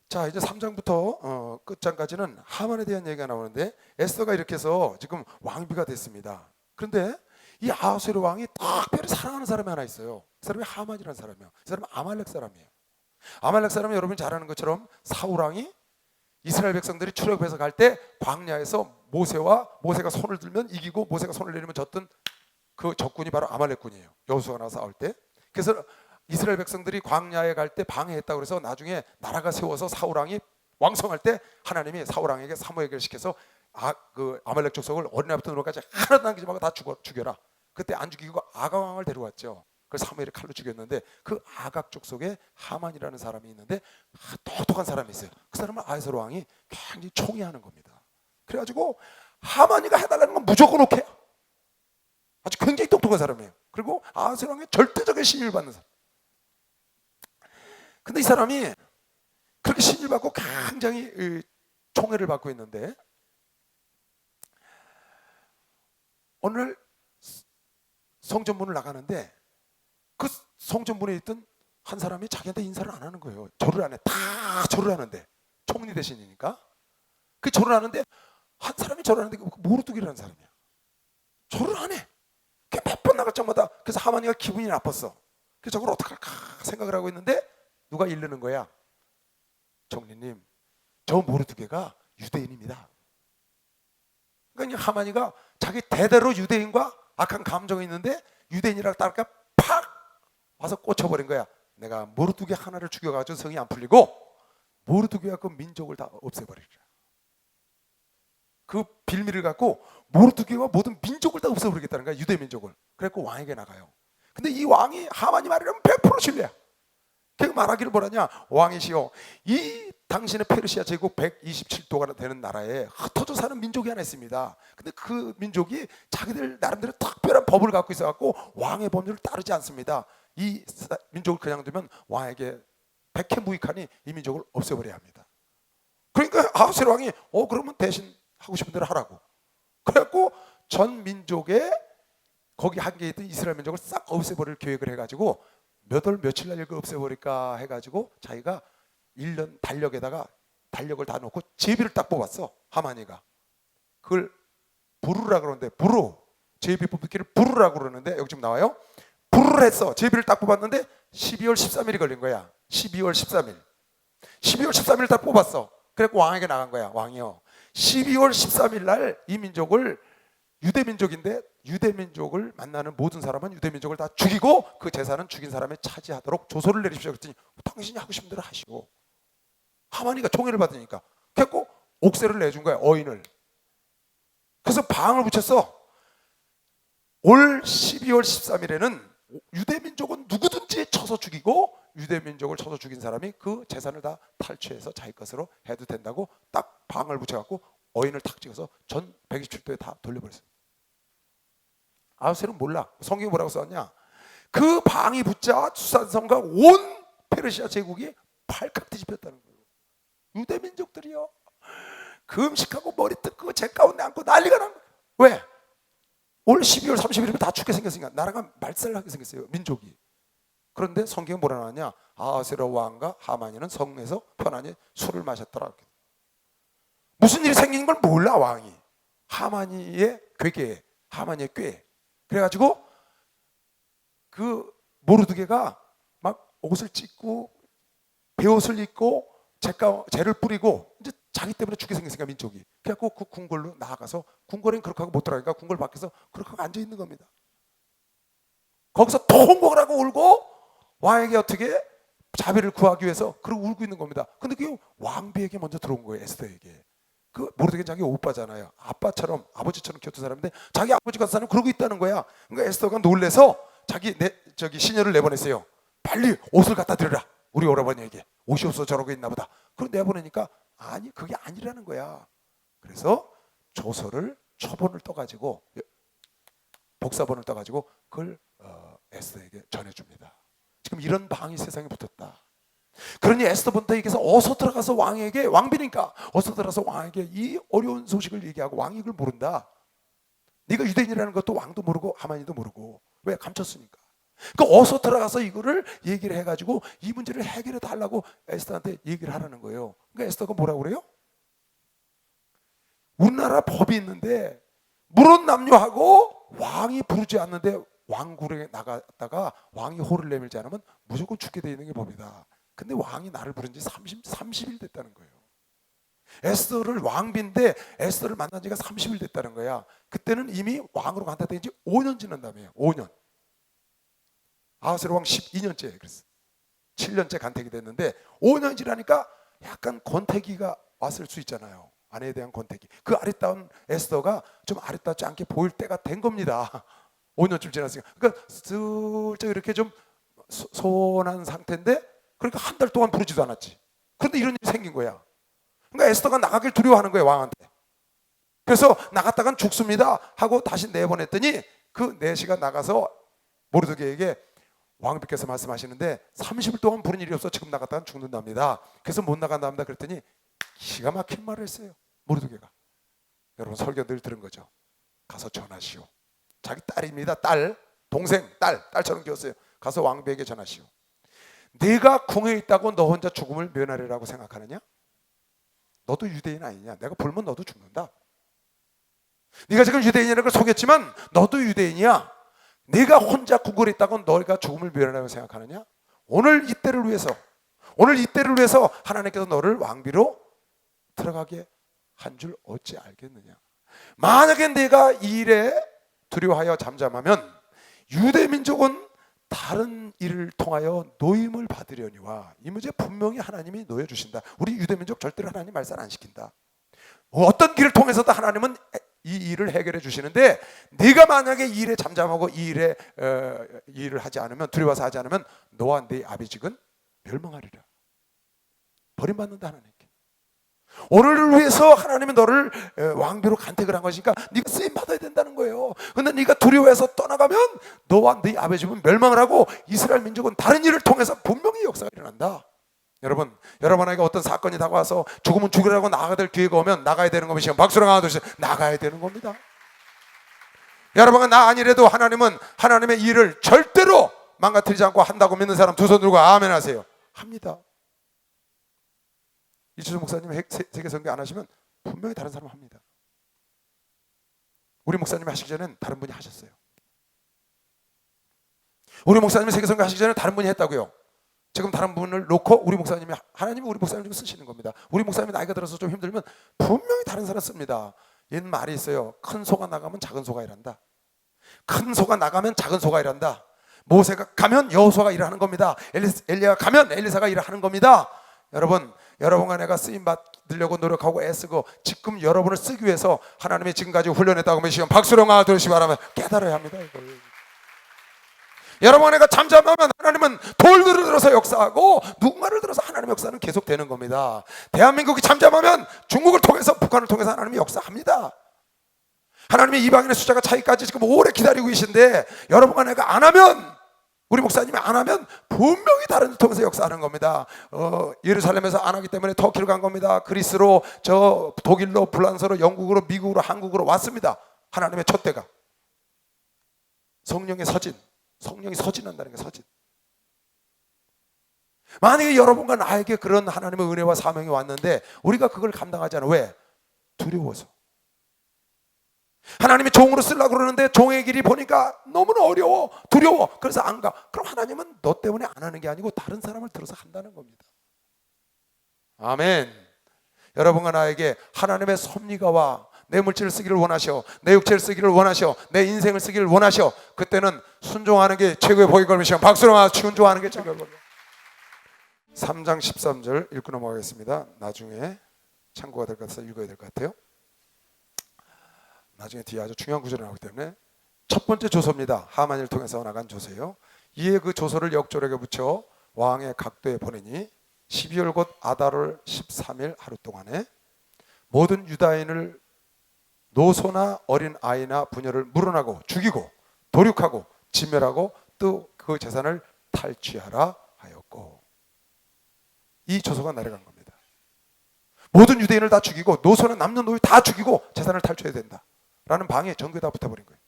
자, 이제 3장부터 끝장까지는 하만에 대한 얘기가 나오는데 에스더가 이렇게 해서 지금 왕비가 됐습니다. 그런데 이 아하스웨로 왕이 특별히 사랑하는 사람이 하나 있어요. 그 사람이 하만이라는 사람이에요. 그 사람은 아말렉 사람이에요. 아말렉 사람은 여러분이 잘 아는 것처럼 사울 왕이 이스라엘 백성들이 출애굽해서 갈 때 광야에서 모세가 손을 들면 이기고 모세가 손을 내리면 졌던 그 적군이 바로 아말렉군이에요. 여호수아가 나서 싸울 때. 그래서 이스라엘 백성들이 광야에 갈 때 방해했다고 그래서 나중에 나라가 세워서 사울 왕이 왕성할 때 하나님이 사울 왕에게 사무엘을 시켜서 그 아말렉 족속을 어린아이부터 노릇까지 하나도 남기지 말고 다 죽여라. 그때 안 죽이고 아가 왕을 데려왔죠. 그 사무엘이 칼로 죽였는데 그 아각 족속에 하만이라는 사람이 있는데 똑똑한 사람이 있어요. 그 사람은 아하스로 왕이 굉장히 총애하는 겁니다. 그래가지고 하만이가 해달라는 건 무조건 오케이. 아주 굉장히 똑똑한 사람이에요. 그리고 아하스로 왕의 절대적인 신임을 받는 사람. 근데 이 사람이 그렇게 신임을 받고 굉장히 총애를 받고 있는데 오늘 성전문을 나가는데 그 성전문에 있던 한 사람이 자기한테 인사를 안 하는 거예요. 절을 안 해. 다 절을 하는데 총리 대신이니까 그 절을 하는데 한 사람이 절을 하는데 그 모르뚜기라는 사람이야. 절을 안 해. 몇 번 나갈 때마다. 그래서 하만이가 기분이 나빴어. 그래서 저걸 어떡할까 생각을 하고 있는데 누가 이르는 거야. 총리님, 저 모르뚜기가 유대인입니다. 그러니까 하만이가 자기 대대로 유대인과 악한 감정이 있는데 유대인이라고 따르니까 팍 와서 꽂혀버린 거야. 내가 모르뚜기 하나를 죽여가지고 성이 안 풀리고 모르뚜기가 그 민족을 다 없애버리리라. 그 빌미를 갖고 모르뚜기가 모든 민족을 다 없애버리겠다는 거야. 유대 민족을. 그래갖고 왕에게 나가요. 근데 이 왕이 하만이 말이라면 100% 신뢰야. 그 말하기를 뭐라냐. 왕이시여, 이 당신의 페르시아 제국 127도가 되는 나라에 흩어져 사는 민족이 하나 있습니다. 근데 그 민족이 자기들 나름대로 특별한 법을 갖고 있어갖고 왕의 법률을 따르지 않습니다. 이 민족을 그냥 두면 왕에게 백해무익하니 이 민족을 없애버려야 합니다. 그러니까 아하스로 왕이 그러면 대신 하고 싶은 대로 하라고. 그래갖고 전 민족의 거기 한계에 있던 이스라엘 민족을 싹 없애버릴 계획을 해가지고 몇 월 며칠 날 이거 없애버릴까 해가지고 자기가 1년 달력을 다 놓고 제비를 딱 뽑았어. 하만이가 그걸 부르라 그러는데 제비 뽑기를 부르라 그러는데 여기 지금 나와요. 부르를 했어. 제비를 딱 뽑았는데 12월 13일이 걸린 거야. 12월 13일 딱 뽑았어. 그래갖고 왕에게 나간 거야. 왕이요, 12월 13일 날 이 민족을, 유대민족인데 유대민족을 만나는 모든 사람은 유대민족을 다 죽이고 그 제사는 죽인 사람이 차지하도록 조서를 내리십시오. 그랬더니 당신이 하고 싶은 대로 하시고. 하만이가 총애를 받으니까 그래갖고 옥새를 내준 거야. 어인을. 그래서 방을 붙였어. 올 12월 13일에는 유대민족은 누구든지 쳐서 죽이고 유대민족을 쳐서 죽인 사람이 그 재산을 다 탈취해서 자기 것으로 해도 된다고 딱 방을 붙여갖고 어인을 탁 찍어서 전 127도에 다 돌려버렸어요. 아하스는 몰라. 성경이 뭐라고 썼냐. 그 방이 붙자 수산성과 온 페르시아 제국이 발칵 뒤집혔다는 거예요. 유대민족들이요, 그 음식하고 머리 뜯고 제 가운데 앉고 난리가 난 거예요. 왜? 올 12월 30일이면 다 죽게 생겼으니까. 나라가 말살하게 생겼어요, 민족이. 그런데 성경이 뭐라 나왔냐. 아하스로 왕과 하만이는 성내에서 편안히 술을 마셨더라. 무슨 일이 생긴 걸 몰라 왕이. 하만이의 꾀. 그래가지고 그 모르드게가 막 옷을 찢고 베옷을 입고 재를 뿌리고 이제 자기 때문에 죽게 생겼으니까 민족이. 그래갖고 그 궁궐로 나아가서, 궁궐엔 그렇게 하고 못 들어가니까 궁궐 밖에서 그렇게 하고 앉아 있는 겁니다. 거기서 통곡을 하고 울고 왕에게 어떻게 자비를 구하기 위해서 그러고 울고 있는 겁니다. 근데 그게 왕비에게 먼저 들어온 거예요. 에스더에게. 그 모르드게는 자기 오빠잖아요. 아버지처럼 키웠던 사람인데 자기 아버지 같은 사람은 그러고 있다는 거야. 그러니까 에스더가 놀래서 저기 시녀를 내보냈어요. 빨리 옷을 갖다 드려라. 우리 오라버니에게. 옷이 없어 저러고 있나 보다. 그걸 내보내니까 아니 그게 아니라는 거야. 그래서 조서를 초본을 떠가지고, 복사본을 떠가지고 그걸 에스더에게 전해줍니다. 지금 이런 방이 세상에 붙었다. 그러니 에스더부터 얘기해서 어서 들어가서 왕에게, 왕비니까 어서 들어가서 왕에게 이 어려운 소식을 얘기하고. 왕이 이걸 모른다. 네가 유대인이라는 것도 왕도 모르고 하만이도 모르고. 왜? 감췄으니까. 그러니까 어서 들어가서 이거를 얘기를 해가지고 이 문제를 해결해 달라고 에스더한테 얘기를 하라는 거예요. 그러니까 에스더가 뭐라고 그래요? 우리나라 법이 있는데 물은 남녀하고 왕이 부르지 않는데 왕궁에 나갔다가 왕이 호를 내밀지 않으면 무조건 죽게 돼 있는 게 법이다. 근데 왕이 나를 부른 지 30일 됐다는 거예요. 에스더를, 왕비인데 에스더를 만난 지가 30일 됐다는 거야. 그때는 이미 왕으로 간다된 지 5년 지난다며요. 5년. 아하스로 왕 12년째 그랬어. 7년째 간택이 됐는데 5년 지나니까 약간 권태기가 왔을 수 있잖아요. 아내에 대한 권태기. 그 아리따운 에스더가 좀 아리따지 않게 보일 때가 된 겁니다. 5년쯤 지났으니까. 그러니까 슬쩍 이렇게 좀 소원한 상태인데, 그러니까 한 달 동안 부르지도 않았지. 그런데 이런 일이 생긴 거야. 그러니까 에스더가 나가길 두려워하는 거예요, 왕한테. 그래서 나갔다간 죽습니다 하고 다시 내보냈더니 그 내시가 나가서 모르드게에게 왕비께서 말씀하시는데 30일 동안 부른 일이 없어 지금 나갔다간 죽는답니다. 그래서 못 나간답니다. 그랬더니 기가 막힌 말을 했어요, 모르드게가. 여러분 설교 늘 들은 거죠. 가서 전하시오. 자기 딸입니다. 딸, 동생, 딸처럼 키웠어요. 가서 왕비에게 전하시오. 네가 궁에 있다고 너 혼자 죽음을 면하리라고 생각하느냐? 너도 유대인 아니냐? 내가 불면 너도 죽는다. 네가 지금 유대인이라는 걸 속였지만 너도 유대인이야. 네가 혼자 궁궐에 있다고 너가 죽음을 면하리라고 생각하느냐? 오늘 이때를 위해서 하나님께서 너를 왕비로 들어가게 한 줄 어찌 알겠느냐? 만약에 내가 이 일에 두려워하여 잠잠하면 유대 민족은 다른 일을 통하여 노임을 받으려니와. 이 문제 분명히 하나님이 놓여주신다. 우리 유대 민족 절대로 하나님 말씀 안 시킨다. 어떤 길을 통해서도 하나님은 이 일을 해결해 주시는데, 네가 만약에 이 일에 잠잠하고 이 일을 하지 않으면, 두려워서 하지 않으면 너와 네 아비직은 멸망하리라. 버림받는다 하나님께. 오늘을 위해서 하나님이 너를 왕비로 간택을 한 것이니까 네가 쓰임 받아야 된다는 거예요. 근데 네가 두려워해서 떠나가면 너와 네 아비집은 멸망을 하고 이스라엘 민족은 다른 일을 통해서 분명히 역사가 일어난다. 여러분에게 어떤 사건이 다가와서 죽으면 죽으라고 나가야 될 기회가 오면 나가야 되는 겁니다. 박수랑 하듯이 나가야 되는 겁니다. 여러분은 나 아니래도 하나님은 하나님의 일을 절대로 망가뜨리지 않고 한다고 믿는 사람 두 손 들고 아멘 하세요. 합니다. 이주선 목사님 세계 선교 안 하시면 분명히 다른 사람 합니다. 우리 목사님이 하시기 전엔 다른 분이 하셨어요. 우리 목사님이 세계 선교 하시기 전에 다른 분이 했다고요. 지금 다른 분을 놓고 하나님이 우리 목사님 좀 쓰시는 겁니다. 우리 목사님이 나이가 들어서 좀 힘들면 분명히 다른 사람 씁니다. 얘는 말이 있어요. 큰 소가 나가면 작은 소가 일한다. 큰 소가 나가면 작은 소가 일한다. 모세가 가면 여호수아가 일하는 겁니다. 엘리야가 가면 엘리사가 일하는 겁니다. 여러분과 내가 쓰임 받으려고 노력하고 애쓰고 지금 여러분을 쓰기 위해서 하나님이 지금까지 훈련했다고 하시면 박수로 들으시기 바라면 깨달아야 합니다. 이걸. 여러분과 내가 잠잠하면 하나님은 돌들을 들어서 역사하고 누군가를 들어서 하나님의 역사는 계속되는 겁니다. 대한민국이 잠잠하면 중국을 통해서 북한을 통해서 하나님이 역사합니다. 하나님의 이방인의 숫자가 차이까지 지금 오래 기다리고 계신데 여러분과 내가 안 하면, 우리 목사님이 안 하면 분명히 다른 데 통해서 역사하는 겁니다. 예루살렘에서 안 하기 때문에 터키로 간 겁니다. 그리스로, 독일로, 프랑스로, 영국으로, 미국으로, 한국으로 왔습니다. 하나님의 첫 대가. 성령이 서진한다는 게 서진. 만약에 여러분과 나에게 그런 하나님의 은혜와 사명이 왔는데 우리가 그걸 감당하지 않아. 왜? 두려워서. 하나님이 종으로 쓰려고 그러는데 종의 길이 보니까 너무나 어려워, 두려워. 그래서 안 가. 그럼 하나님은 너 때문에 안 하는 게 아니고 다른 사람을 들어서 한다는 겁니다. 아멘. 여러분과 나에게 하나님의 섭리가 와. 내 물질을 쓰기를 원하셔, 내 육체를 쓰기를 원하셔, 내 인생을 쓰기를 원하셔. 그때는 순종하는 게 최고의 복이 걸리시면 박수로 순종하는 게 최고의 복이. 3장 13절 읽고 넘어가겠습니다. 나중에 참고가 될 것 같아서 읽어야 될 것 같아요. 나중에 뒤에 아주 중요한 구절이 나오기 때문에. 첫 번째 조서입니다. 하만을 통해서 나간 조서예요. 이에 그 조서를 역졸에게 붙여 왕의 각도에 보내니 12월 곧 아달월 13일 하루 동안에 모든 유다인을 노소나 어린 아이나 부녀를 물어나고 죽이고 도륙하고 진멸하고 또 그 재산을 탈취하라 하였고. 이 조서가 내려간 겁니다. 모든 유대인을 다 죽이고 노소나 남녀노소 다 죽이고 재산을 탈취해야 된다 라는 방에 전교에 다 붙어버린 거예요.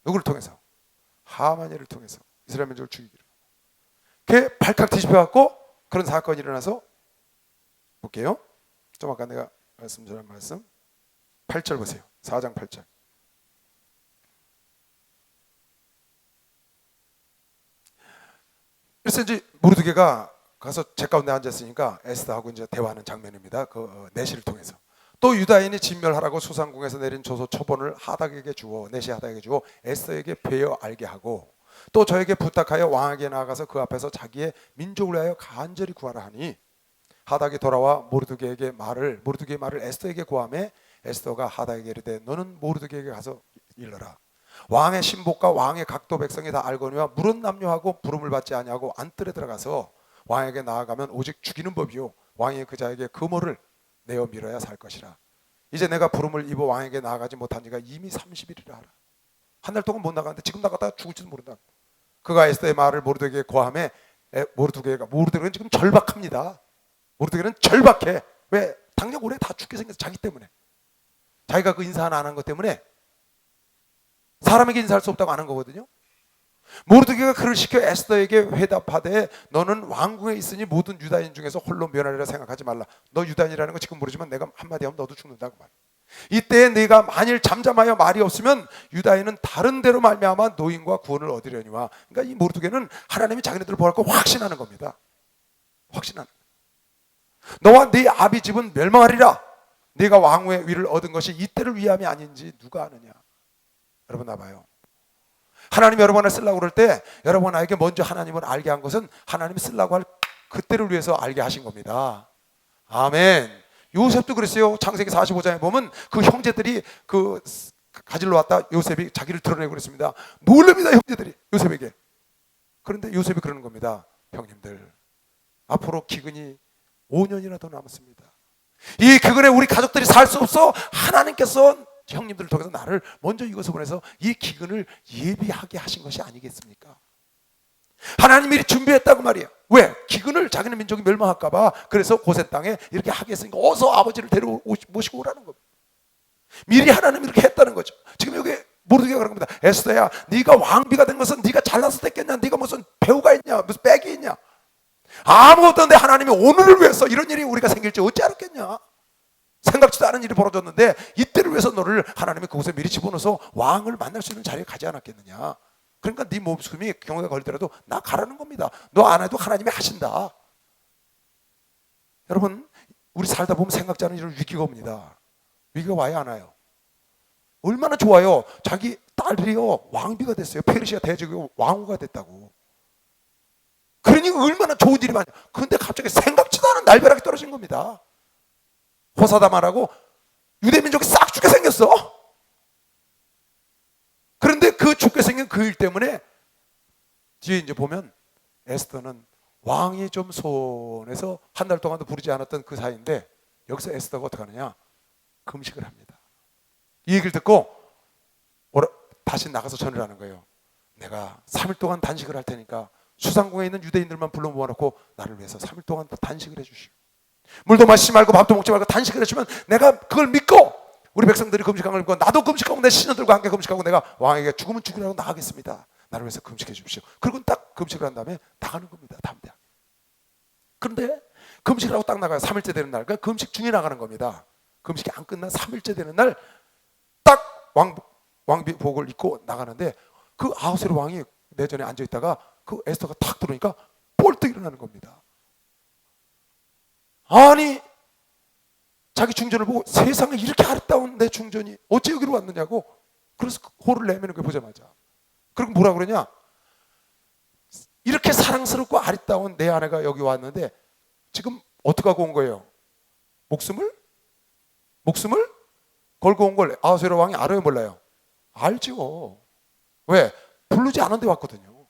누구를 통해서? 하만이를 통해서 이스라엘 민족을 죽이기로. 그게 발칵 뒤집혀갖고 그런 사건이 일어나서 볼게요. 좀 아까 내가 말씀드린 말씀 8절 보세요. 4장 8절. 그래서 이제 모르드게가 가서 제 가운데 앉았으니까 에스더하고 이제 대화하는 장면입니다. 그 내시를 통해서. 또 유다인이 진멸하라고 수상궁에서 내린 조서 초본을 하닥에게 주어, 내시 하닥에게 주어 에스더에게 베어 알게 하고, 또 저에게 부탁하여 왕에게 나아가서 그 앞에서 자기의 민족을 위하여 간절히 구하라 하니, 하닥이 돌아와 모르드게의 말을 에스더에게 고하매 에스더가 하닥에게 이르되 너는 모르드게에게 가서 일러라. 왕의 신복과 왕의 각도 백성이 다 알거니와 물은 남녀하고 부름을 받지 아니하고 안뜰에 들어가서 왕에게 나아가면 오직 죽이는 법이요 왕이 그 자에게 금호를 내어 밀어야 살 것이라. 이제 내가 부름을 입어 왕에게 나아가지 못한 지가 이미 30일이라 하라. 한 달 동안 못 나가는데 지금 나갔다가 죽을지도 모른다. 그가 에스더의 말을 모르드게에 고하매 모르드게는 지금 절박합니다. 모르드게는 절박해. 왜? 당장 올해 다 죽게 생겨서 자기 때문에. 자기가 그 인사 하나 안 한 것 때문에 사람에게 인사할 수 없다고 안 한 거거든요. 모르드게가 그를 시켜 에스더에게 회답하되 너는 왕궁에 있으니 모든 유다인 중에서 홀로 면하리라 생각하지 말라. 너 유다인이라는 거 지금 모르지만 내가 한마디 하면 너도 죽는다고 말. 이때 네가 만일 잠잠하여 말이 없으면 유다인은 다른 데로 말미암아 노인과 구원을 얻으려니와. 그러니까 이 모르드게는 하나님이 자기네들을 보호할 거 확신하는 겁니다. 확신하는. 너와 네 아비 집은 멸망하리라. 네가 왕후의 위를 얻은 것이 이때를 위함이 아닌지 누가 아느냐. 여러분 나봐요. 하나님 여러분을 쓰려고 그럴 때 여러분 나에게 먼저 하나님을 알게 한 것은 하나님이 쓰려고 할 그때를 위해서 알게 하신 겁니다. 아멘. 요셉도 그랬어요. 창세기 45장에 보면 그 형제들이 그 가지러 왔다 요셉이 자기를 드러내고 그랬습니다. 놀랍니다 형제들이 요셉에게. 그런데 요셉이 그러는 겁니다. 형님들 앞으로 기근이 5년이나 더 남았습니다. 이 기근에 우리 가족들이 살 수 없어. 하나님께서 형님들을 통해서 나를 먼저 이곳에 보내서 이 기근을 예비하게 하신 것이 아니겠습니까? 하나님이 미리 준비했다고 말이에요. 왜? 기근을 자기네 민족이 멸망할까 봐. 그래서 고센 땅에 이렇게 하겠으니까 어서 아버지를 모시고 오라는 겁니다. 미리 하나님이 이렇게 했다는 거죠. 지금 여기 모르드게가 그런 겁니다. 에스더야, 네가 왕비가 된 것은 네가 잘나서 됐겠냐? 네가 무슨 배우가 있냐? 무슨 백이 있냐? 아무것도 없는데 하나님이 오늘을 위해서 이런 일이 우리가 생길지 어찌 알았겠냐? 생각지도 않은 일이 벌어졌는데 이때를 위해서 너를 하나님이 그곳에 미리 집어넣어서 왕을 만날 수 있는 자리에 가지 않았겠느냐. 그러니까 네 몸숨이 경우가 걸리더라도 나 가라는 겁니다. 너 안 해도 하나님이 하신다. 여러분 우리 살다 보면 생각지 않은 이런 위기가 옵니다. 위기가 와야 안 와요? 얼마나 좋아요. 자기 딸이요 왕비가 됐어요. 페르시아 대제국의 왕후가 됐다고. 그러니 얼마나 좋은 일이 많아요. 그런데 갑자기 생각지도 않은 날벼락이 떨어진 겁니다. 호사다마라고 유대민족이 싹 죽게 생겼어. 그런데 그 죽게 생긴 그 일 때문에 뒤에 이제 보면 에스더는 왕이 좀 손에서 한 달 동안도 부르지 않았던 그 사이인데 여기서 에스더가 어떻게 하느냐? 금식을 합니다. 이 얘기를 듣고 다시 나가서 전을 하는 거예요. 내가 3일 동안 단식을 할 테니까 수상궁에 있는 유대인들만 불러 모아놓고 나를 위해서 3일 동안 단식을 해주시오. 물도 마시지 말고 밥도 먹지 말고 단식을 해주면 내가 그걸 믿고 우리 백성들이 금식하는 걸 믿고 나도 금식하고 내 신하들과 함께 금식하고 내가 왕에게 죽으면 죽으라고 나가겠습니다. 나를 위해서 금식해 주십시오. 그리고 딱 금식을 한 다음에 나가는 겁니다. 다음 대. 그런데 금식을 하고 딱 나가요. 3일째 되는 날. 그러니까 금식 중에 나가는 겁니다. 금식이 안 끝난 3일째 되는 날 딱 왕비복을 입고 나가는데 그 아하스웨로 왕이 내전에 앉아있다가 그 에스더가 탁 들어오니까 뻘떡 일어나는 겁니다. 아니 자기 중전을 보고 세상에 이렇게 아름다운 내 중전이 어째 여기로 왔느냐고. 그래서 호를 내미는 거 보자마자 그리고 뭐라 그러냐, 이렇게 사랑스럽고 아름다운 내 아내가 여기 왔는데 지금 어떻게 하고 온 거예요? 목숨을 걸고 온 걸 아하스웨로 왕이 알아요 몰라요? 알죠. 왜? 부르지 않은데 왔거든요.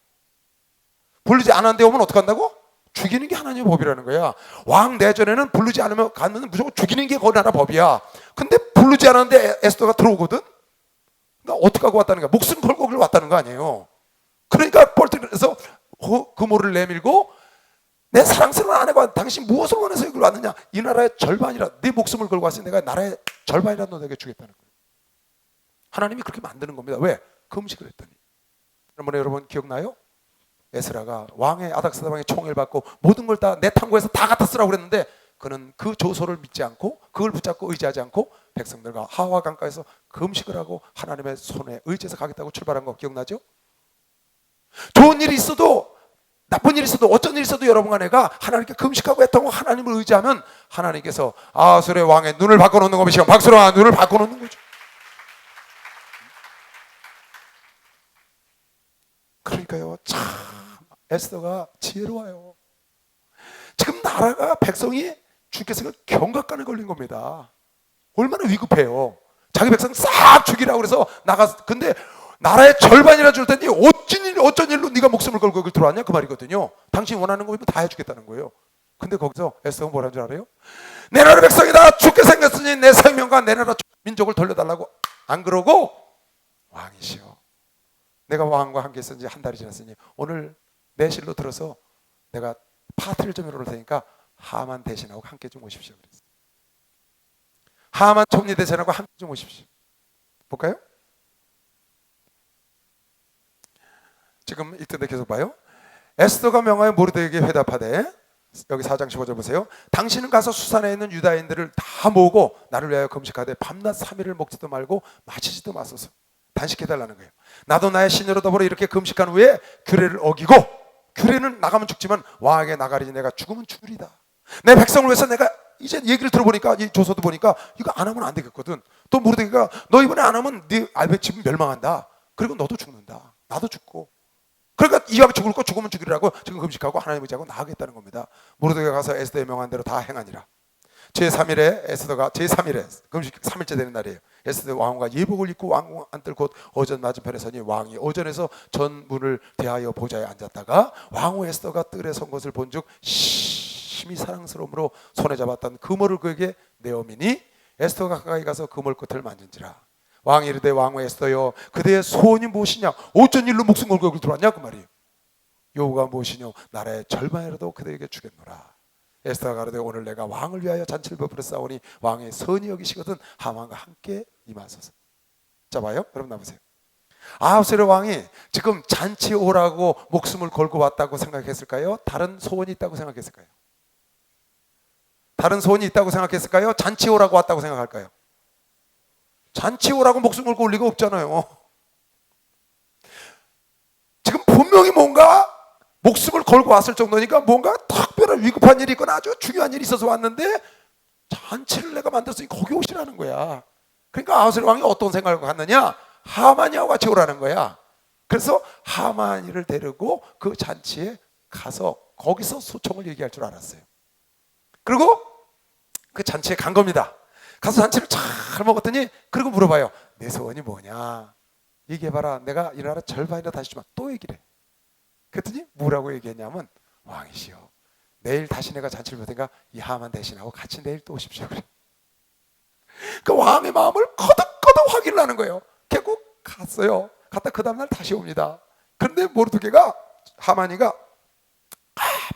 부르지 않은데 오면 어떻게 한다고? 죽이는 게 하나님의 법이라는 거야. 왕 내전에는 부르지 않으면 가면 무조건 죽이는 게 거기 나라 법이야. 근데 부르지 않았는데 에스더가 들어오거든. 그러니까 어떻게 하고 왔다는 거야? 목숨 걸고 거기로 왔다는 거 아니에요. 그러니까 뻘떡해서 그모를 내밀고 내 사랑스러운 아내가 당신 무엇을 원해서 여기로 왔느냐? 이 나라의 절반이라 네 목숨을 걸고 왔으니 내가 나라의 절반이라도 너에게 주겠다는 거예요. 하나님이 그렇게 만드는 겁니다. 왜? 금식을 했더니. 여러분 기억나요? 에스라가 왕의 아닥사다방의 총애를 받고 모든 걸 다 내 탐구해서 다 갖다 쓰라고 그랬는데 그는 그 조소를 믿지 않고 그걸 붙잡고 의지하지 않고 백성들과 하와 강가에서 금식을 하고 하나님의 손에 의지해서 가겠다고 출발한 거 기억나죠? 좋은 일이 있어도 나쁜 일이 있어도 어쩐 일이 있어도 여러분 간에가 하나님께 금식하고 애통하고 하나님을 의지하면 하나님께서 아하스웨로 왕의 눈을 바꿔놓는 겁니다. 박수로 눈을 바꿔놓는 거죠. 그러니까요, 참 에스더가 지혜로워요. 지금 나라가 백성이 주께서 경각간에 걸린 겁니다. 얼마나 위급해요. 자기 백성 싹 죽이라고 그래서 근데 나라의 절반이라 줄 테니 어쩐 일로 네가 목숨을 걸고 여길 들어왔냐 그 말이거든요. 당신이 원하는 거면 다 해주겠다는 거예요. 근데 거기서 에스더가 뭐라는 줄 알아요? 내 나라 백성이다 죽게 생겼으니 내 생명과 내 나라 민족을 돌려달라고. 안 그러고 왕이시여, 내가 왕과 함께 있은 지 한 달이 지났으니 오늘 내 실로 들어서 내가 파티를 좀 열어놓을 테니까 하만 대신하고 함께 좀 오십시오. 그랬어요. 하만 총리 대신하고 함께 좀 오십시오. 볼까요? 지금 읽던데 계속 봐요. 에스더가 명하여 모르드게에게 회답하되, 여기 4장 15절 보세요. 당신은 가서 수산에 있는 유다인들을 다 모으고 나를 위하여 금식하되 밤낮 3일을 먹지도 말고 마시지도 마소서. 단식해달라는 거예요. 나도 나의 신으로 더불어 이렇게 금식한 후에 규례를 어기고, 규례는 나가면 죽지만 왕에게 나가리니 내가 죽으면 죽으리다. 내 백성을 위해서 내가 이제 얘기를 들어보니까, 이 조서도 보니까 이거 안 하면 안 되겠거든. 또 모르드게가 너 이번에 안 하면 네 알베 집 멸망한다. 그리고 너도 죽는다. 나도 죽고. 그러니까 이왕 죽을 거 죽으면 죽이라고 지금 금식하고 하나님 의지하고 나가겠다는 겁니다. 모르드게가 가서 에스더의 명한 대로 다 행하니라. 제3일에 에스더가 제3일에 금식 3일째 되는 날이에요. 에스더 왕후가 예복을 입고 왕궁 안뜰 곧 어전 맞은편에 서니 왕이 어전에서 전문을 대하여 보좌에 앉았다가 왕후 에스더가 뜰에 선 것을 본즉 심히 사랑스러움으로 손에 잡았던 그물을 그에게 내어미니 에스더가 가까이 가서 그물 끝을 만진지라. 왕이 이르되 왕후 에스더여 그대의 소원이 무엇이냐? 어쩐 일로 목숨 걸고 여기 들어왔냐 그 말이에요. 요구가 무엇이냐? 나라의 절반이라도 그대에게 주겠노라. 에스더가 가로되 오늘 내가 왕을 위하여 잔치를 베풀어 싸우니 왕의 선이 여기시거든 하만과 함께 임하소서. 자 봐요. 여러분 나보세요. 아하수에르 왕이 지금 잔치 오라고 목숨을 걸고 왔다고 생각했을까요? 다른 소원이 있다고 생각했을까요? 다른 소원이 있다고 생각했을까요? 잔치 오라고 왔다고 생각할까요? 잔치 오라고 목숨 걸고 올 리가 없잖아요. 지금 분명히 뭔가 목숨을 걸고 왔을 정도니까 뭔가 특별한 위급한 일이 있거나 아주 중요한 일이 있어서 왔는데 잔치를 내가 만들었으니 거기 오시라는 거야. 그러니까 아하수에르 왕이 어떤 생각을 갖느냐? 하만이하고 같이 오라는 거야. 그래서 하만이를 데리고 그 잔치에 가서 거기서 소총을 얘기할 줄 알았어요. 그리고 그 잔치에 간 겁니다. 가서 잔치를 잘 먹었더니 그리고 물어봐요. 내 소원이 뭐냐? 얘기해봐라. 내가 이 나라 절반이나 다시 주면 또 얘기를 해. 그랬더니 뭐라고 얘기했냐면 왕이시여 내일 다시 내가 잔치를 볼 테니까 이 하만 대신하고 같이 내일 또 오십시오. 그래. 그 왕의 마음을 거듭거듭 확인을 하는 거예요. 결국 갔어요. 갔다 그 다음날 다시 옵니다. 그런데 모르드게가 하만이가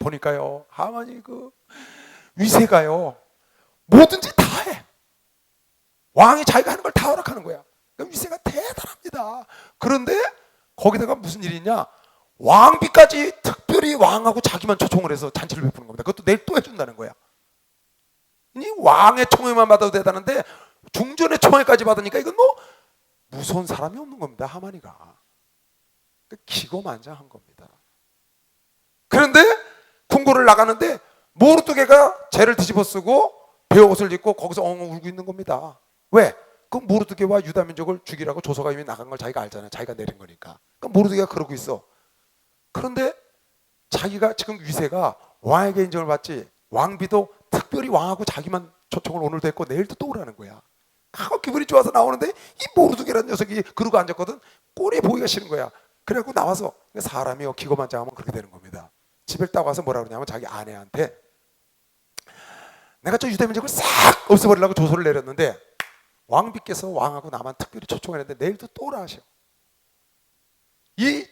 보니까요 하만이 그 위세가요 뭐든지 다 해. 왕이 자기가 하는 걸 다 허락하는 거야. 위세가 대단합니다. 그런데 거기다가 무슨 일이 있냐? 왕비까지 특별히 왕하고 자기만 초청을 해서 잔치를 베푸는 겁니다. 그것도 내일 또 해준다는 거야. 이 왕의 총애만 받아도 대단한데 중전의 총애까지 받으니까 이건 뭐 무서운 사람이 없는 겁니다. 하만이가 기고만장한 겁니다. 그런데 궁궐을 나가는데 모르드게가 죄를 뒤집어 쓰고 베옷을 입고 거기서 엉엉 울고 있는 겁니다. 왜? 그 모르드게와 유다 민족을 죽이라고 조서가 이미 나간 걸 자기가 알잖아요. 자기가 내린 거니까. 그 모르드게가 그러고 있어. 그런데 자기가 지금 위세가 왕에게 인정을 받지 왕비도 특별히 왕하고 자기만 초청을 오늘도 했고 내일도 또 오라는 거야. 기분이 좋아서 나오는데 이 모르드게라는 녀석이 그러고 앉았거든. 꼴이 보기가 싫은 거야. 그래갖고 나와서 사람이 기고만장하면 그렇게 되는 겁니다. 집에 딱 와서 뭐라 그러냐면 자기 아내한테 내가 저 유대 민족을 싹 없애버리려고 조서를 내렸는데 왕비께서 왕하고 나만 특별히 초청했는데 내일도 또 오라 하셔. 이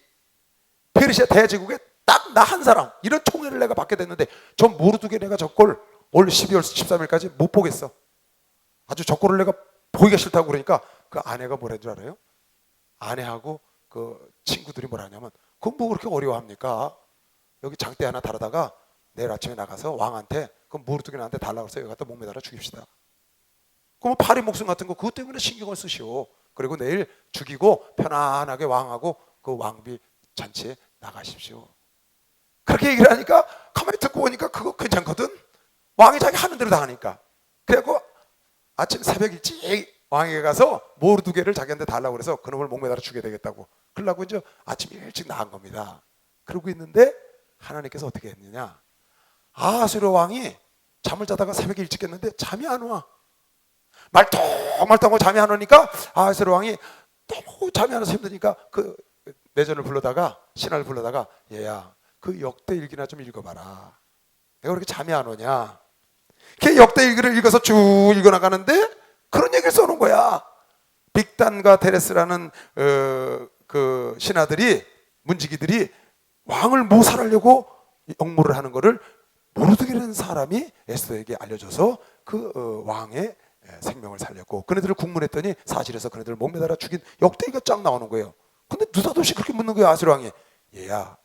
페르시아 대제국에 딱 나 한 사람 이런 총애를 내가 받게 됐는데 저 모르드게 내가 저 꼴 올 12월 13일까지 못 보겠어. 아주 저 꼴을 내가 보기가 싫다고 그러니까 그 아내가 뭐라는 줄 알아요? 아내하고 그 친구들이 뭐라 하냐면 그건 뭐 그렇게 어려워합니까? 여기 장대 하나 달아다가 내일 아침에 나가서 왕한테 그 모르드게 나한테 달라고 해서 여기 갖다 목매달아 죽입시다. 그럼 파리 목숨 같은 거 그것 때문에 신경을 쓰시오. 그리고 내일 죽이고 편안하게 왕하고 그 왕비 잔치에 나가십시오. 그렇게 얘기를 하니까 가만히 듣고 보니까 그거 괜찮거든. 왕이 자기 하는 대로 다 하니까. 그래갖고 아침 새벽 일찍 왕에게 가서 모르드게를 자기한테 달라고 그래서 그놈을 목매달아 죽여야 되겠다고. 그러려고 이제 아침 일찍 나간 겁니다. 그러고 있는데 하나님께서 어떻게 했느냐? 아하수에르 왕이 잠을 자다가 새벽에 일찍 깼는데 잠이 안 와. 말똥말똥하고 잠이 안 오니까 아하수에르 왕이 너무 잠이 안 와서 힘드니까 그 내전을 불러다가 신하를 불러다가 얘야 그 역대일기나 좀 읽어봐라. 내가 그렇게 잠이 안 오냐? 걔 역대일기를 읽어서 쭉 읽어나가는데 그런 얘기를 써놓은 거야. 빅단과 테레스라는 그 신하들이 문지기들이 왕을 모살하려고 역무를 하는 거를 모르드게라는 사람이 에스더에게 알려줘서 그 왕의 생명을 살렸고 그네들을 국문했더니 사실에서 그네들을 목매달아 죽인 역대기가 쫙 나오는 거예요. 근데 느닷없이 그렇게 묻는 거예요. 아수르왕이. 얘야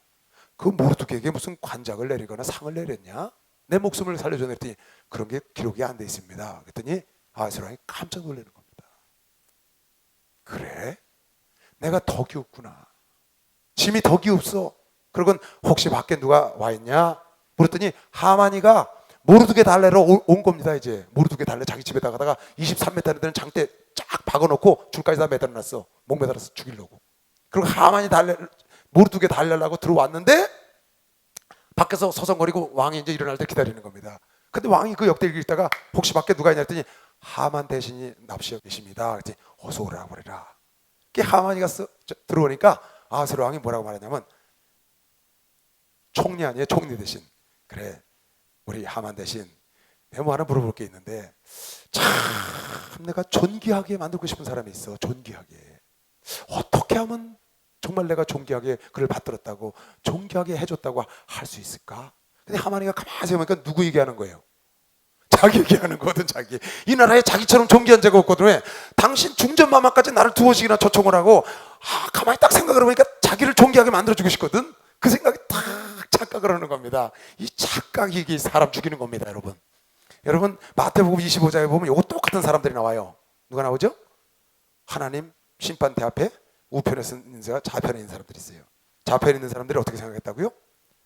그 모르드게에게 무슨 관작을 내리거나 상을 내렸냐? 내 목숨을 살려줘 그랬더니 그런 게 기록이 안 돼 있습니다. 그랬더니 아수르왕이 깜짝 놀라는 겁니다. 그래? 내가 덕이 없구나. 짐이 덕이 없어. 그러곤 혹시 밖에 누가 와 있냐? 물었더니 하만이가 모르드게 달래러 온 겁니다. 이제 모르드게 달래 자기 집에 다가다가 23m 되는 장대 쫙 박아놓고 줄까지 다 매달아놨어. 목 매달아서 죽이려고. 그리고 하만이 모르드게 달래려고 들어왔는데 밖에서 서성거리고 왕이 이제 일어날 때 기다리는 겁니다. 근데 왕이 그 역대기를 읽다가 혹시 밖에 누가 있냐 했더니 하만 대신이 납시어 계십니다. 그랬더니 어서 오라 버리라. 그 하만이가 들어오니까 아하스로 왕이 뭐라고 말하냐면 총리 아니에요. 총리 대신. 그래 우리 하만 대신 내가 뭐 하나 물어볼 게 있는데 참 내가 존귀하게 만들고 싶은 사람이 있어. 존귀하게. 어떻게 하면 정말 내가 존귀하게 그를 받들었다고 존귀하게 해줬다고 할 수 있을까? 근데 하만이가 가만히 생각해보니까 누구 얘기하는 거예요? 자기 얘기하는 거거든. 자기. 이 나라에 자기처럼 존귀한 자가 없거든. 왜? 당신 중전마마까지 나를 두어씩이나 초청을 하고 가만히 딱 생각을 해보니까 자기를 존귀하게 만들어주고 싶거든. 그 생각이 딱 착각을 하는 겁니다. 이 착각이 이게 사람 죽이는 겁니다. 여러분. 여러분 마태복음 25장에 보면 이거 똑같은 사람들이 나와요. 누가 나오죠? 하나님 심판대 앞에 우편에 있는 자가 좌편에 있는 사람들이 있어요. 좌편에 있는 사람들이 어떻게 생각했다고요?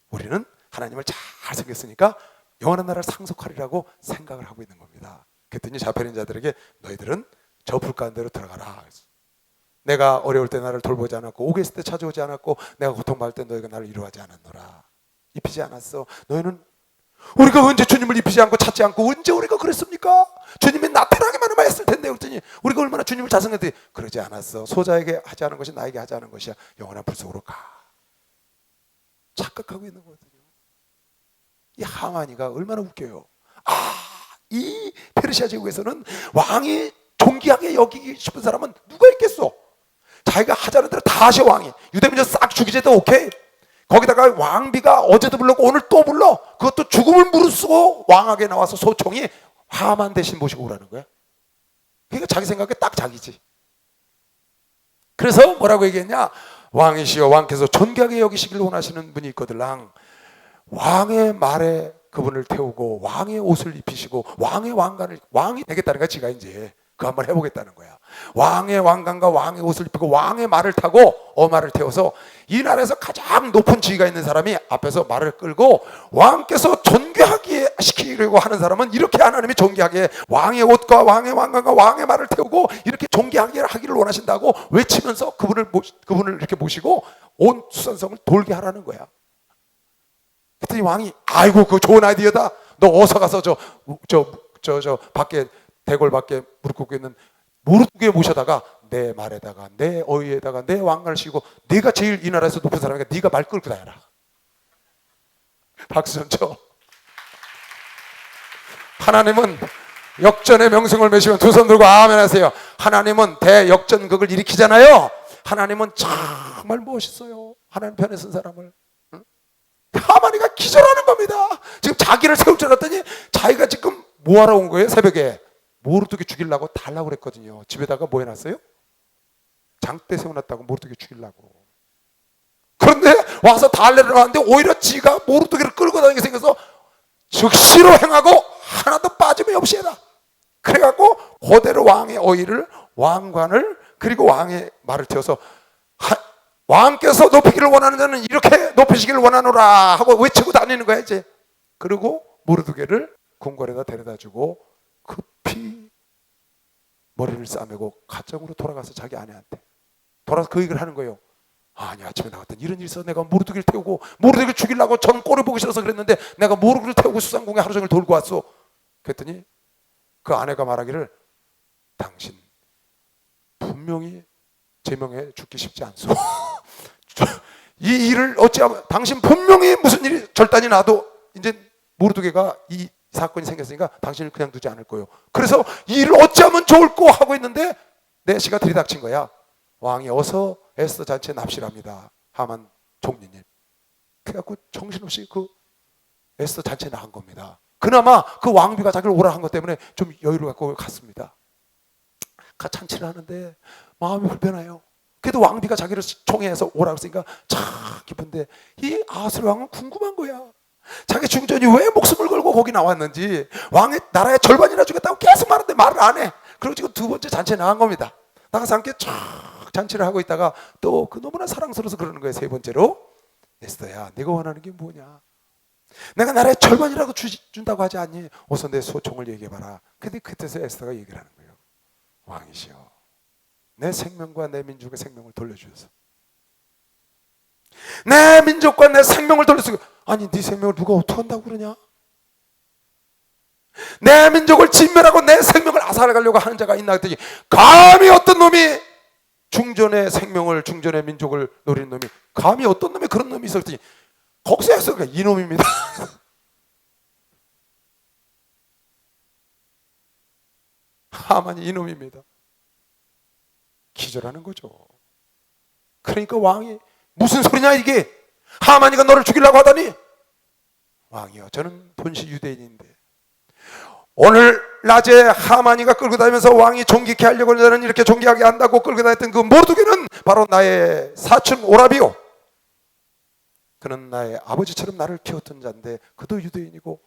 우리는 하나님을 잘 생겼으니까 영원한 나라를 상속하리라고 생각을 하고 있는 겁니다. 그랬더니 좌편에 있는 자들에게 너희들은 저 불 가운데로 들어가라. 내가 어려울 때 나를 돌보지 않았고 옥에 있을 때 찾아오지 않았고 내가 고통받을 때 너희가 나를 위로하지 않았노라. 입히지 않았어. 너희는 우리가 언제 주님을 입히지 않고 찾지 않고 언제 우리가 그랬습니까? 주님이 나타나기만 하면 했을 텐데 그랬더니 우리가 얼마나 주님을 자성했더니 그러지 않았어. 소자에게 하지 않은 것이 나에게 하지 않은 것이야. 영원한 불 속으로 가. 착각하고 있는 거거든요. 이 하만이가 얼마나 웃겨요. 이 페르시아 제국에서는 왕이 존귀하게 여기기 싶은 사람은 누가 있겠어? 자기가 하자는 대로 다 하셔. 왕이 유대민족 싹 죽이지도 오케이. 거기다가 왕비가 어제도 불렀고 오늘 또 불러. 그것도 죽음을 무릅쓰고 왕에게 나와서 소총이 하만 대신 모시고 오라는 거야. 그러니까 자기 생각에 딱 자기지. 그래서 뭐라고 얘기했냐? 왕이시여 왕께서 존귀하게 여기시길 원하시는 분이 있거들랑 왕의 말에 그분을 태우고 왕의 옷을 입히시고 왕의 왕관을 왕이 되겠다는 거야. 지가 이제 그거 한번 해보겠다는 거야. 왕의 왕관과 왕의 옷을 입히고 왕의 말을 타고 어마를 태워서 이 나라에서 가장 높은 지위가 있는 사람이 앞에서 말을 끌고 왕께서 존귀하게 시키려고 하는 사람은 이렇게 하나님이 존귀하게 왕의 옷과 왕의 왕관과 왕의 말을 태우고 이렇게 존귀하게 하기를 원하신다고 외치면서 그분을 이렇게 모시고 온 수산성을 돌게 하라는 거야. 그랬더니 왕이 아이고 그거 좋은 아이디어다. 너 어서 가서 저 밖에 대궐 밖에 무릎 꿇고 있는 모르드게 모셔다가 내 말에다가 내 어휘에다가 내 왕관을 씌우고 네가 제일 이 나라에서 높은 사람이니까 네가 말 끌고 다녀라. 박수 좀 쳐. 하나님은 역전의 명성을 메시면 두 손 들고 아멘 하세요. 하나님은 대역전극을 일으키잖아요. 하나님은 정말 멋있어요. 하나님 편에 쓴 사람을. 하만이가 기절하는 겁니다. 지금 자기를 세울 줄 알았더니 자기가 지금 뭐하러 온 거예요? 새벽에 모르드게 죽이려고 달라고 그랬거든요. 집에다가 뭐 해놨어요? 장대 세워놨다고 모르드게 죽이려고. 그런데 와서 달래를 놨는데 오히려 지가 모르드게를 끌고 다니게 생겨서 즉시로 행하고 하나도 빠짐이 없이 해라. 그래갖고 그대로 왕의 어의를 왕관을 그리고 왕의 말을 태워서 왕께서 높이기를 원하는 자는 이렇게 높이시기를 원하노라 하고 외치고 다니는 거야 이제. 그리고 모르드게를 궁궐에다 데려다주고 급히 머리를 싸매고 가정으로 돌아가서 자기 아내한테 돌아서 그 얘기를 하는 거예요. 아니 아침에 나갔더니 이런 일이 있어. 내가 모르드게를 태우고 모르드게를 죽이려고 전 꼴을 보기 싫어서 그랬는데 내가 모르드게를 태우고 수상궁에 하루 종일 돌고 왔어. 그랬더니 그 아내가 말하기를 당신 분명히 제명해 죽기 쉽지 않소. 이 일을 어찌하면 당신 분명히 무슨 일이 절단이 나도 이제 모르드게가 이 사건이 생겼으니까 당신을 그냥 두지 않을 거예요. 그래서 이 일을 어찌하면 좋을꼬 하고 있는데 내시가 들이닥친 거야. 왕이 어서 에스더 잔치에 납실합니다. 하만 총리님. 그래갖고 정신없이 그 에스더 잔치에 나간 겁니다. 그나마 그 왕비가 자기를 오라 한 것 때문에 좀 여유를 갖고 갔습니다. 잔치를 하는데 마음이 불편해요. 그래도 왕비가 자기를 총회해서 오라고 했으니까 참 기쁜데 이 아하스웨로 왕은 궁금한 거야. 자기 중전이 왜 목숨을 걸고 거기 나왔는지, 왕의 나라의 절반이나 주겠다고 계속 말하는데 말을 안 해. 그리고 지금 두 번째 잔치에 나간 겁니다. 나가서 함께 쫙 잔치를 하고 있다가 또 그 너무나 사랑스러워서 그러는 거예요. 세 번째로, 에스더야, 네가 원하는 게 뭐냐? 내가 나라의 절반이라고 준다고 하지 않니? 어서 내 소총을 얘기해봐라. 근데 그때서 에스더가 얘기를 하는 거예요. 왕이시여, 내 생명과 내 민족의 생명을 돌려주셔서, 내 민족과 내 생명을 돌려주셔서. 아니 네 생명을 누가 어떻게 한다고 그러냐? 내 민족을 진멸하고 내 생명을 앗아가려고 하는 자가 있나 했더니, 감히 어떤 놈이 중전의 생명을, 중전의 민족을 노리는 놈이, 감히 어떤 놈이 그런 놈이 있었더니 거기서 해서 이놈입니다. 하만이 이놈입니다. 기절하는 거죠. 그러니까 왕이 무슨 소리냐 이게? 하만이가 너를 죽이려고 하다니? 왕이요, 저는 본시 유대인인데 오늘 낮에 하만이가 끌고 다니면서 왕이 존귀케 하려고 저는 이렇게 존귀하게 한다고 끌고 다녔던 그 모르드게는 바로 나의 사촌 오라비요. 그는 나의 아버지처럼 나를 키웠던 자인데 그도 유대인이고,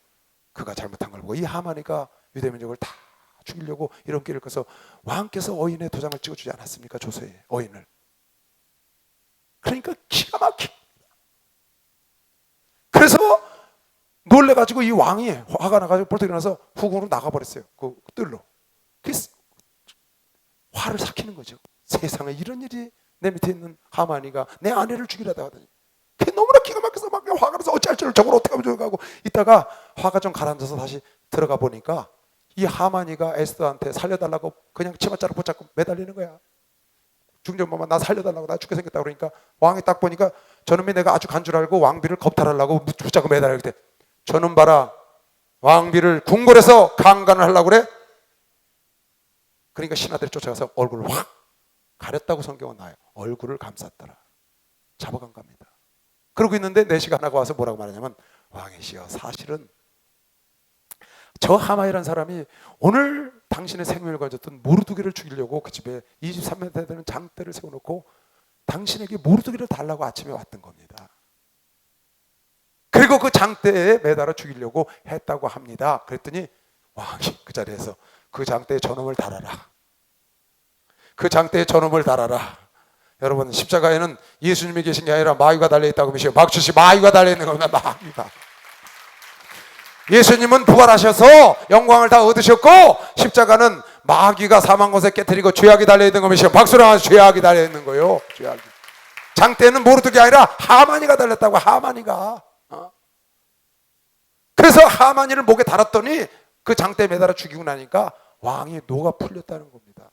그가 잘못한 걸 보고 이 하만이가 유대민족을 다 죽이려고 이런 길을 꺼서 왕께서 어인의 도장을 찍어주지 않았습니까? 조서에 어인을. 그러니까 기가 막힙니다. 그래서 놀래가지고 이 왕이 화가 나가지고 벌떡 일어나서 후궁으로 나가버렸어요. 그 뜰로. 그래서 화를 삭히는 거죠. 세상에 이런 일이 내 밑에 있는 하만이가 내 아내를 죽이려다 하더니, 그게 너무나 기가 막혀서 막 화가 나서 어찌할 줄, 저걸 어떻게 하면 좋을까 하고 있다가 화가 좀 가라앉아서 다시 들어가 보니까 이 하만이가 에스더한테 살려달라고 그냥 치맛자루 붙잡고 매달리는 거야. 중전마마 나 살려달라고, 나 죽게 생겼다 그러니까 왕이 딱 보니까 저놈이 내가 아주 간 줄 알고 왕비를 겁탈하려고 붙잡고 매달릴 때, 저놈 봐라, 왕비를 궁궐에서 강간을 하려고 그래? 그러니까 신하들이 쫓아가서 얼굴을 확 가렸다고 성경은 나와요. 얼굴을 감쌌더라. 잡아간 겁니다. 그러고 있는데 내시가 하나가 와서 뭐라고 말하냐면, 왕이시여, 사실은 저 하만이라는 사람이 오늘 당신의 생명을 가졌던 모르드게를 죽이려고 그 집에 23년 되는 장대를 세워놓고 당신에게 모르드게를 달라고 아침에 왔던 겁니다. 그리고 그 장대에 매달아 죽이려고 했다고 합니다. 그랬더니 왕이 그 자리에서 그 장대에 저놈을 달아라. 그 장대에 저놈을 달아라. 여러분, 십자가에는 예수님이 계신 게 아니라 마귀가 달려있다고 믿으시고, 박수시 마귀가 달려있는 겁니다. 마귀가. 예수님은 부활하셔서 영광을 다 얻으셨고, 십자가는 마귀가 사망 곳에 깨뜨리고 죄악이 달려있는 겁니다. 박수로 하셔서 죄악이 달려있는 거예요. 죄악이. 장대는 모르드게 아니라 하만이가 달렸다고. 하만이가. 그래서 하만이를 목에 달았더니 그 장대에 매달아 죽이고 나니까 왕이 노가 풀렸다는 겁니다.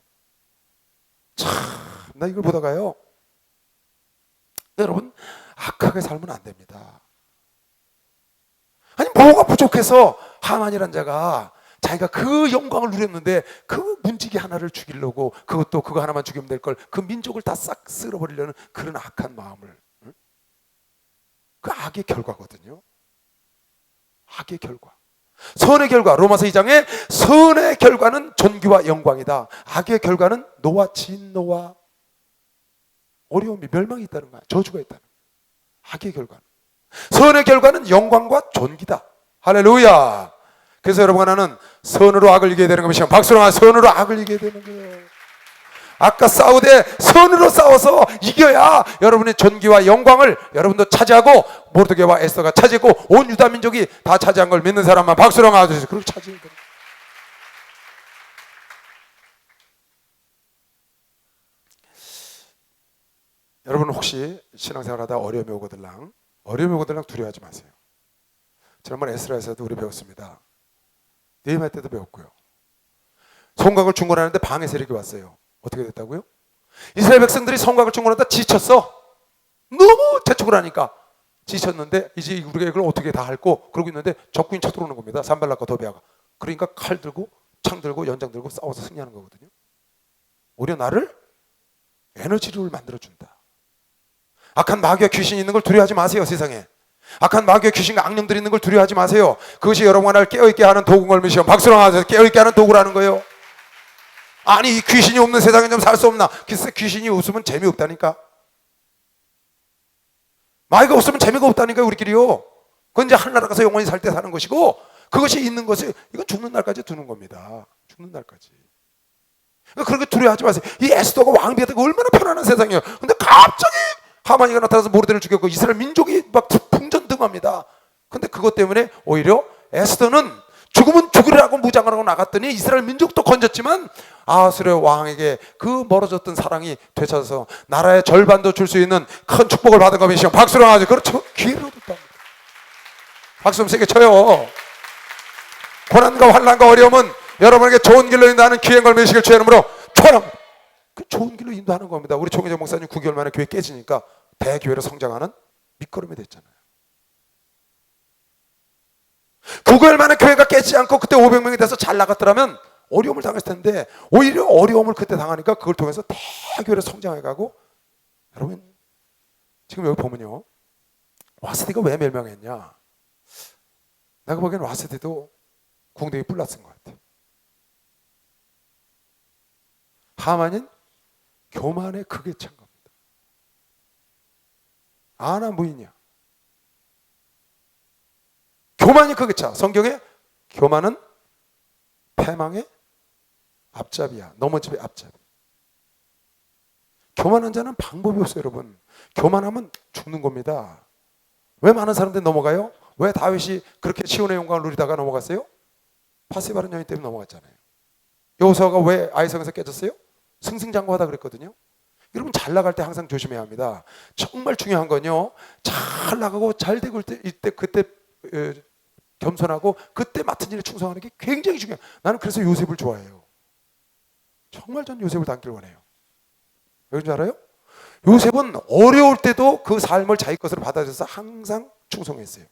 참, 나 이걸 보다가요, 여러분, 악하게 살면 안 됩니다. 아니 뭐가 부족해서 하만이란 자가 자기가 그 영광을 누렸는데 그 문지기 하나를 죽이려고, 그것도 그거 하나만 죽이면 될 걸 그 민족을 다 싹 쓸어버리려는 그런 악한 마음을, 응? 그 악의 결과거든요. 악의 결과. 선의 결과, 로마서 2장에 선의 결과는 존귀와 영광이다. 악의 결과는 노와 진노와 어려움이, 멸망이 있다는 거야. 저주가 있다는 거야. 악의 결과는. 선의 결과는 영광과 존귀다. 할렐루야. 그래서 여러분, 하나는 선으로 악을 이겨야 되는 겁니다. 박수로 선으로 악을 이겨야 되는 거예요. 아까 싸우되 선으로 싸워서 이겨야 여러분의 존귀와 영광을 여러분도 차지하고, 모르드게와 에스더가 차지했고 온 유다 민족이 다 차지한 걸 믿는 사람만 박수로 나와주세요. 그렇게 차지해야 돼요. 여러분, 혹시 신앙생활하다 어려움이 오거들랑 두려워하지 마세요. 지난번 에스라에서도 우리 배웠습니다. 느헤미야 때도 배웠고요. 송각을 중건하는데 방해 세력이 왔어요. 어떻게 됐다고요? 이스라엘 백성들이 성곽을 중건하다 지쳤어. 너무 재촉을 하니까 지쳤는데 이제 우리가 이걸 어떻게 다 할고 그러고 있는데 적군이 쳐들어오는 겁니다. 산발락과 도비아가. 그러니까 칼 들고 창 들고 연장 들고 싸워서 승리하는 거거든요. 오히려 나를 에너지를 만들어준다. 악한 마귀와 귀신이 있는 걸 두려워하지 마세요. 세상에 악한 마귀와 귀신과 악령들이 있는 걸 두려워하지 마세요. 그것이 여러분과 나를 깨어있게 하는 도구인 걸 믿으시오. 박수로 하세요. 깨어있게 하는 도구라는 거예요. 아니 이 귀신이 없는 세상에 좀 살 수 없나? 글쎄 귀신이 없으면 재미없다니까. 마귀가 없으면 재미가 없다니까요. 우리끼리요. 그건 이제 하늘나라 가서 영원히 살 때 사는 것이고, 그것이 있는 것이 이건 죽는 날까지 두는 겁니다. 죽는 날까지. 그러니까 그렇게 두려워하지 마세요. 이 에스더가 왕비가 되고 얼마나 편안한 세상이에요. 근데 갑자기 하만이가 나타나서 모르드를 죽였고 이스라엘 민족이 막 풍전등합니다. 근데 그것 때문에 오히려 에스더는 죽으면 죽으리라고 무장을 하고 나갔더니 이스라엘 민족도 건졌지만 아하스웨로 왕에게 그 멀어졌던 사랑이 되찾아서 나라의 절반도 줄 수 있는 큰 축복을 받은 것이죠. 박수로 하죠. 그렇죠. 기회를 얻었답니다. 박수 좀 세게 쳐요. 고난과 환난과 어려움은 여러분에게 좋은 길로 인도하는 기회인 걸 믿으시길 주의 이름으로 축원합니다. 그 좋은 길로 인도하는 겁니다. 우리 총회장 목사님 9개월 만에 교회 깨지니까 대교회로 성장하는 밑거름이 됐잖아요. 9개월 만에 교회가 깨지지 않고 그때 500명이 돼서 잘 나갔더라면 어려움을 당했을 텐데 오히려 어려움을 그때 당하니까 그걸 통해서 대교회로 성장해가고, 여러분 지금 여기 보면요, 와스디가 왜 멸망했냐? 내가 보기엔 와스디도 궁뎅이 뿔났은 것 같아. 하만은 교만의 극에 찬 겁니다. 아나 무인이야. 교만이 극에 차. 성경에 교만은 패망의 앞잡이야. 넘어집의 앞잡이. 교만한 자는 방법이 없어요, 여러분. 교만하면 죽는 겁니다. 왜 많은 사람들이 넘어가요? 왜 다윗이 그렇게 시온의 영광을 누리다가 넘어갔어요? 바세바라는 여인 때문에 넘어갔잖아요. 여호수아가 왜 아이성에서 깨졌어요? 승승장구하다 그랬거든요. 여러분 잘 나갈 때 항상 조심해야 합니다. 정말 중요한 건요, 잘 나가고 잘 되고 이때 그때 겸손하고 그때 맡은 일에 충성하는 게 굉장히 중요해요. 나는 그래서 요셉을 좋아해요. 정말 전 요셉을 닮길 원해요. 왜 그런지 알아요? 요셉은 어려울 때도 그 삶을 자기 것으로 받아들여서 항상 충성했어요.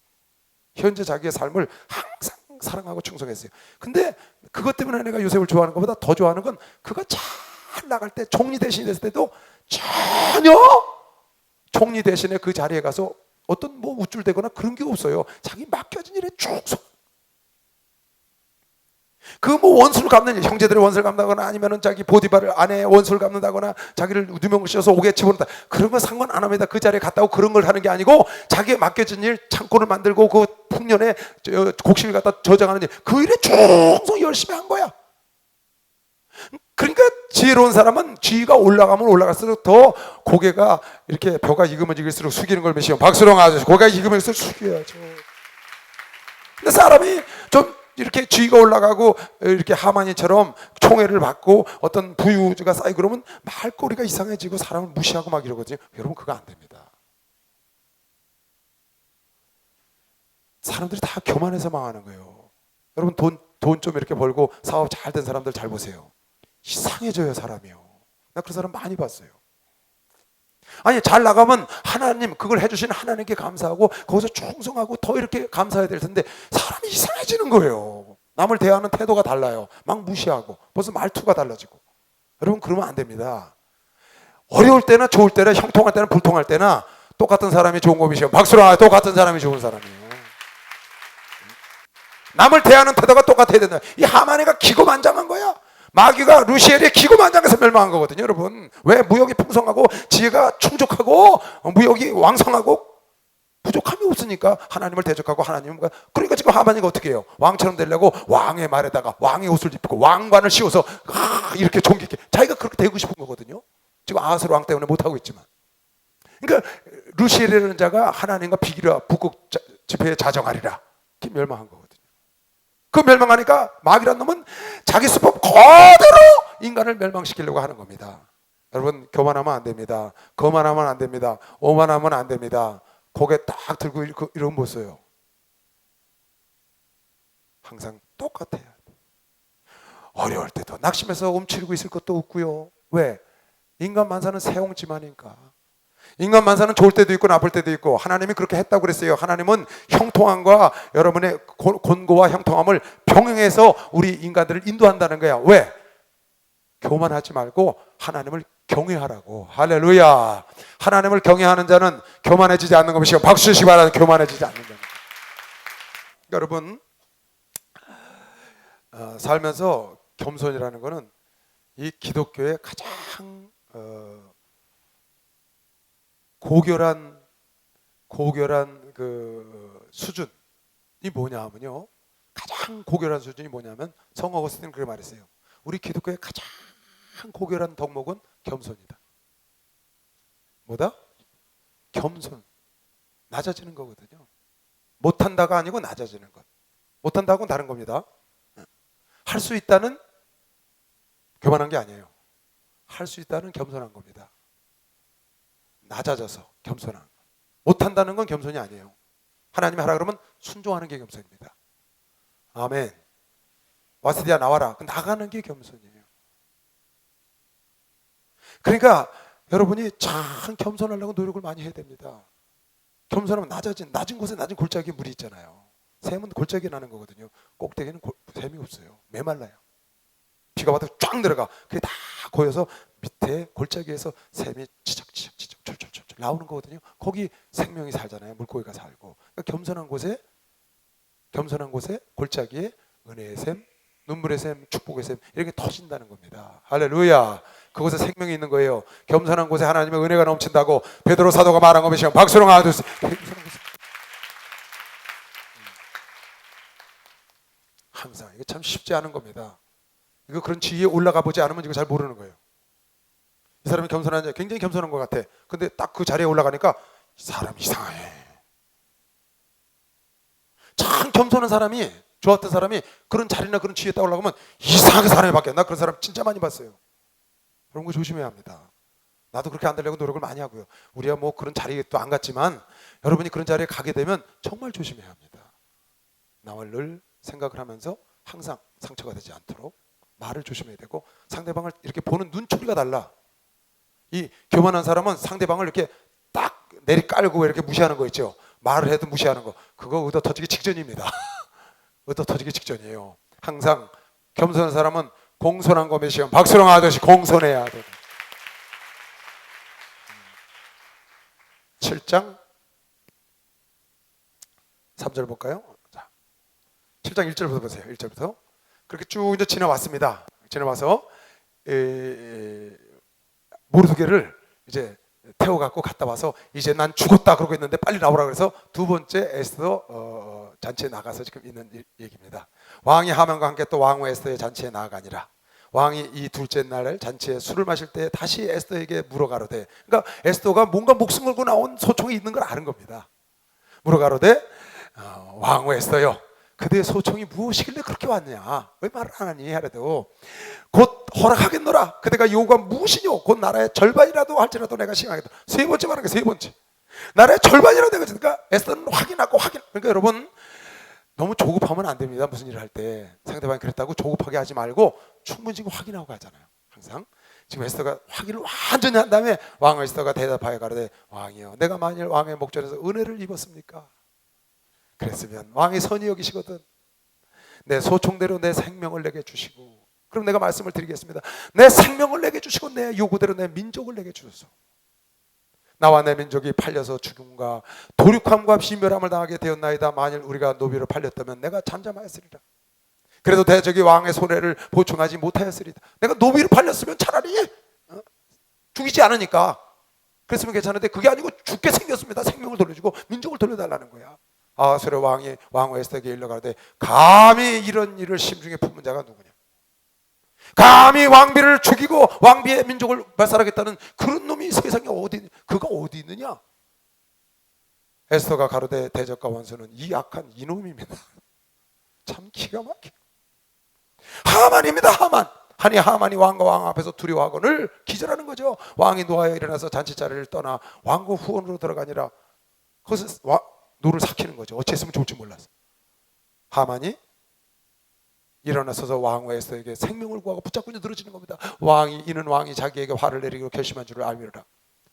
현재 자기의 삶을 항상 사랑하고 충성했어요. 근데 그것 때문에 내가 요셉을 좋아하는 것보다 더 좋아하는 건 그가 잘 나갈 때, 총리 대신이 됐을 때도 전혀 총리 대신에 그 자리에 가서 어떤 뭐 우쭐대거나 그런 게 없어요. 자기 맡겨진 일에 충성. 그 뭐 원수를 갚는 일, 형제들의 원수를 갚는다거나 아니면은 자기 보디바를 아내의 원수를 갚는다거나 자기를 누명을 씌워서 옥에 집어넣다, 그런 건 상관 안 합니다. 그 자리에 갔다 오고 그런 걸 하는 게 아니고 자기의 맡겨진 일, 창고를 만들고 그 풍년에 곡식을 갖다 저장하는 일, 그 일에 충성 열심히 한 거야. 그러니까 지혜로운 사람은 지위가 올라가면 올라갈수록 더 고개가 이렇게 벼가 익으면 익을수록 숙이는 걸 메시면 박수롱 아저씨, 고개가 익으면 익을수록 숙여야죠. 근데 사람이 좀 이렇게 지위가 올라가고 이렇게 하만이처럼 총애를 받고 어떤 부유가 쌓이고 그러면 말꼬리가 이상해지고 사람을 무시하고 막 이러거든요. 여러분 그거 안 됩니다. 사람들이 다 교만해서 망하는 거예요. 여러분 돈 좀 이렇게 벌고 사업 잘 된 사람들 잘 보세요. 이상해져요, 사람이요. 나 그런 사람 많이 봤어요. 아니 잘 나가면 하나님, 그걸 해주신 하나님께 감사하고 거기서 충성하고 더 이렇게 감사해야 될 텐데 사람이 이상해지는 거예요. 남을 대하는 태도가 달라요. 막 무시하고 벌써 말투가 달라지고. 여러분 그러면 안 됩니다. 어려울 때나 좋을 때나 형통할 때나 불통할 때나 똑같은 사람이 좋은 것이요. 박수로 하세요. 똑같은 사람이 좋은 사람이에요. 남을 대하는 태도가 똑같아야 된다. 이 하만이가 기고만장한 거야. 마귀가 루시엘의 기고만장해서 멸망한 거거든요, 여러분. 왜? 무역이 풍성하고 지혜가 충족하고 무역이 왕성하고 부족함이 없으니까 하나님을 대적하고 하나님과. 그러니까 지금 하만이가 어떻게 해요? 왕처럼 되려고 왕의 말에다가 왕의 옷을 입고 왕관을 씌워서 이렇게 존귀 있게 자기가 그렇게 되고 싶은 거거든요. 지금 아하스 왕 때문에 못하고 있지만. 그러니까 루시엘이라는 자가 하나님과 비기라 북극 집회에 자정하리라, 이렇게 멸망한 거거든요. 그 멸망하니까 마귀란 놈은 자기 수법 그대로 인간을 멸망시키려고 하는 겁니다. 여러분 교만하면 안 됩니다. 거만하면 안 됩니다. 오만하면 안 됩니다. 고개 딱 들고 이러면 못 써요. 항상 똑같아야 돼. 어려울 때도 낙심해서 움츠리고 있을 것도 없고요. 왜? 인간 만사는 세옹지마니까. 인간 만사는 좋을 때도 있고 나쁠 때도 있고, 하나님이 그렇게 했다고 그랬어요. 하나님은 형통함과 여러분의 곤고와 형통함을 병행해서 우리 인간들을 인도한다는 거야. 왜? 교만하지 말고 하나님을 경외하라고. 할렐루야. 하나님을 경외하는 자는 교만해지지 않는 것이요, 박수 주시기 바랍니다. 교만해지지 않는 자는. 여러분, 살면서 겸손이라는 것은 이 기독교의 가장 고결한 그 수준이 뭐냐 하면요, 가장 고결한 수준이 뭐냐면 성 어거스틴은 그렇게 말했어요. 우리 기독교의 가장 고결한 덕목은 겸손이다. 뭐다? 겸손. 낮아지는 거거든요. 못한다가 아니고 낮아지는 것. 못한다고는 다른 겁니다. 할 수 있다는 교만한 게 아니에요. 할 수 있다는 겸손한 겁니다. 낮아져서 겸손한 것. 못한다는 건 겸손이 아니에요. 하나님이 하라 그러면 순종하는 게 겸손입니다. 아멘. 와스디야 나와라. 나가는 게 겸손이에요. 그러니까 여러분이 참 겸손하려고 노력을 많이 해야 됩니다. 겸손하면 낮은 곳에 낮은 골짜기에 물이 있잖아요. 샘은 골짜기에 나는 거거든요. 꼭대기는 샘이 없어요. 메말라요. 비가 와도 쫙 내려가. 그게 다 고여서 밑에 골짜기에서 샘이 치적치적 철철철 나오는 거거든요. 거기 생명이 살잖아요. 물고기가 살고. 그러니까 겸손한 곳에 골짜기에 은혜의 샘, 눈물의 샘, 축복의 샘, 이렇게 터진다는 겁니다. 할렐루야. 그곳에 생명이 있는 거예요. 겸손한 곳에 하나님의 은혜가 넘친다고 베드로 사도가 말한 것이요, 박수로 나와주세요. 항상 이게 참 쉽지 않은 겁니다. 이거 그런 지위에 올라가 보지 않으면 이거 잘 모르는 거예요. 이 사람이 겸손한 자, 굉장히 겸손한 것 같아. 근데 딱 그 자리에 올라가니까 사람이 이상해. 참 겸손한 사람이, 좋았던 사람이 그런 자리나 그런 지위에 딱 올라가면 이상하게 사람이 바뀌어. 나 그런 사람 진짜 많이 봤어요. 그런 거 조심해야 합니다. 나도 그렇게 안 되려고 노력을 많이 하고요. 우리가 뭐 그런 자리에 또 안 갔지만 여러분이 그런 자리에 가게 되면 정말 조심해야 합니다. 나를 늘 생각을 하면서 항상 상처가 되지 않도록 말을 조심해야 되고, 상대방을 이렇게 보는 눈초리가 달라. 이 교만한 사람은 상대방을 이렇게 딱 내리깔고 이렇게 무시하는 거 있죠. 말을 해도 무시하는 거. 그거 의도 터지기 직전입니다. 의도 터지기 직전이에요. 항상 겸손한 사람은 공손한 것의 시험, 박수랑 하듯이 공손해야 돼. 7장 3절 볼까요? 자, 7장 1절부터 보세요. 1절부터. 그렇게 쭉 이제 지나왔습니다. 지나와서 모르드게를 이제 태워갖고 갔다 와서 이제 난 죽었다 그러고 있는데 빨리 나오라 그래서 두 번째 에스더 잔치에 나가서 지금 있는 얘기입니다. 왕이 하만과 함께 또 왕후 에스더의 잔치에 나아가니라. 왕이 이 둘째 날 잔치에 술을 마실 때 다시 에스더에게 물어가로되, 그러니까 에스더가 뭔가 목숨 걸고 나온 소총이 있는 걸 아는 겁니다. 물어가로되 왕후 에스더여, 그대의 소총이 무엇이길래 그렇게 왔냐? 왜 말을 안 하니? 하래도 곧 허락하겠노라. 그대가 요구한 무엇이뇨? 곧 나라의 절반이라도 할지라도 내가 시행하겠다. 세 번째 말하는 게 세 번째. 나라의 절반이라도 내가. 그러니까 에스더는 확인하고 확인. 그러니까 여러분 너무 조급하면 안 됩니다. 무슨 일을 할 때 상대방이 그랬다고 조급하게 하지 말고 충분히 지금 확인하고 가잖아요. 항상 지금 에스더가 확인을 완전히 한 다음에 왕 에스더가 대답하여 가로되, 왕이여, 내가 만일 왕의 목전에서 은혜를 입었습니까? 그랬으면 왕이 선히 여기시거든 내 소총대로 내 생명을 내게 주시고, 그럼 내가 말씀을 드리겠습니다. 내 생명을 내게 주시고 내 요구대로 내 민족을 내게 주소서. 나와 내 민족이 팔려서 죽음과 도륙함과 비멸함을 당하게 되었나이다. 만일 우리가 노비로 팔렸다면 내가 잠잠하였으리라. 그래도 대적이 왕의 손해를 보충하지 못하였으리다. 내가 노비로 팔렸으면 차라리 죽이지 않으니까 그랬으면 괜찮은데 그게 아니고 죽게 생겼습니다. 생명을 돌려주고 민족을 돌려달라는 거야. 아하수의 왕이 왕후 에스더에게 일러가로되, 감히 이런 일을 심중에 품은 자가 누구냐? 감히 왕비를 죽이고 왕비의 민족을 말살하겠다는 그런 놈이 세상에 그가 어디 있느냐? 에스더가 가로되, 대적과 원수는 이 악한 이놈입니다. 참 기가 막혀. 하만입니다. 하만. 하니 하만이 왕과 왕 앞에서 두려워하거늘 기절하는 거죠. 왕이 노하여 일어나서 잔치 자리를 떠나 왕국 후원으로 들어가니라. 거기서 노를 삭히는 거죠. 어찌했으면 좋을지 몰랐어. 하만이 일어나서서 왕후 에스더에게 생명을 구하고 붙잡고 늘어지는 겁니다. 이는 왕이 자기에게 화를 내리기로 결심한 줄을 알미르라.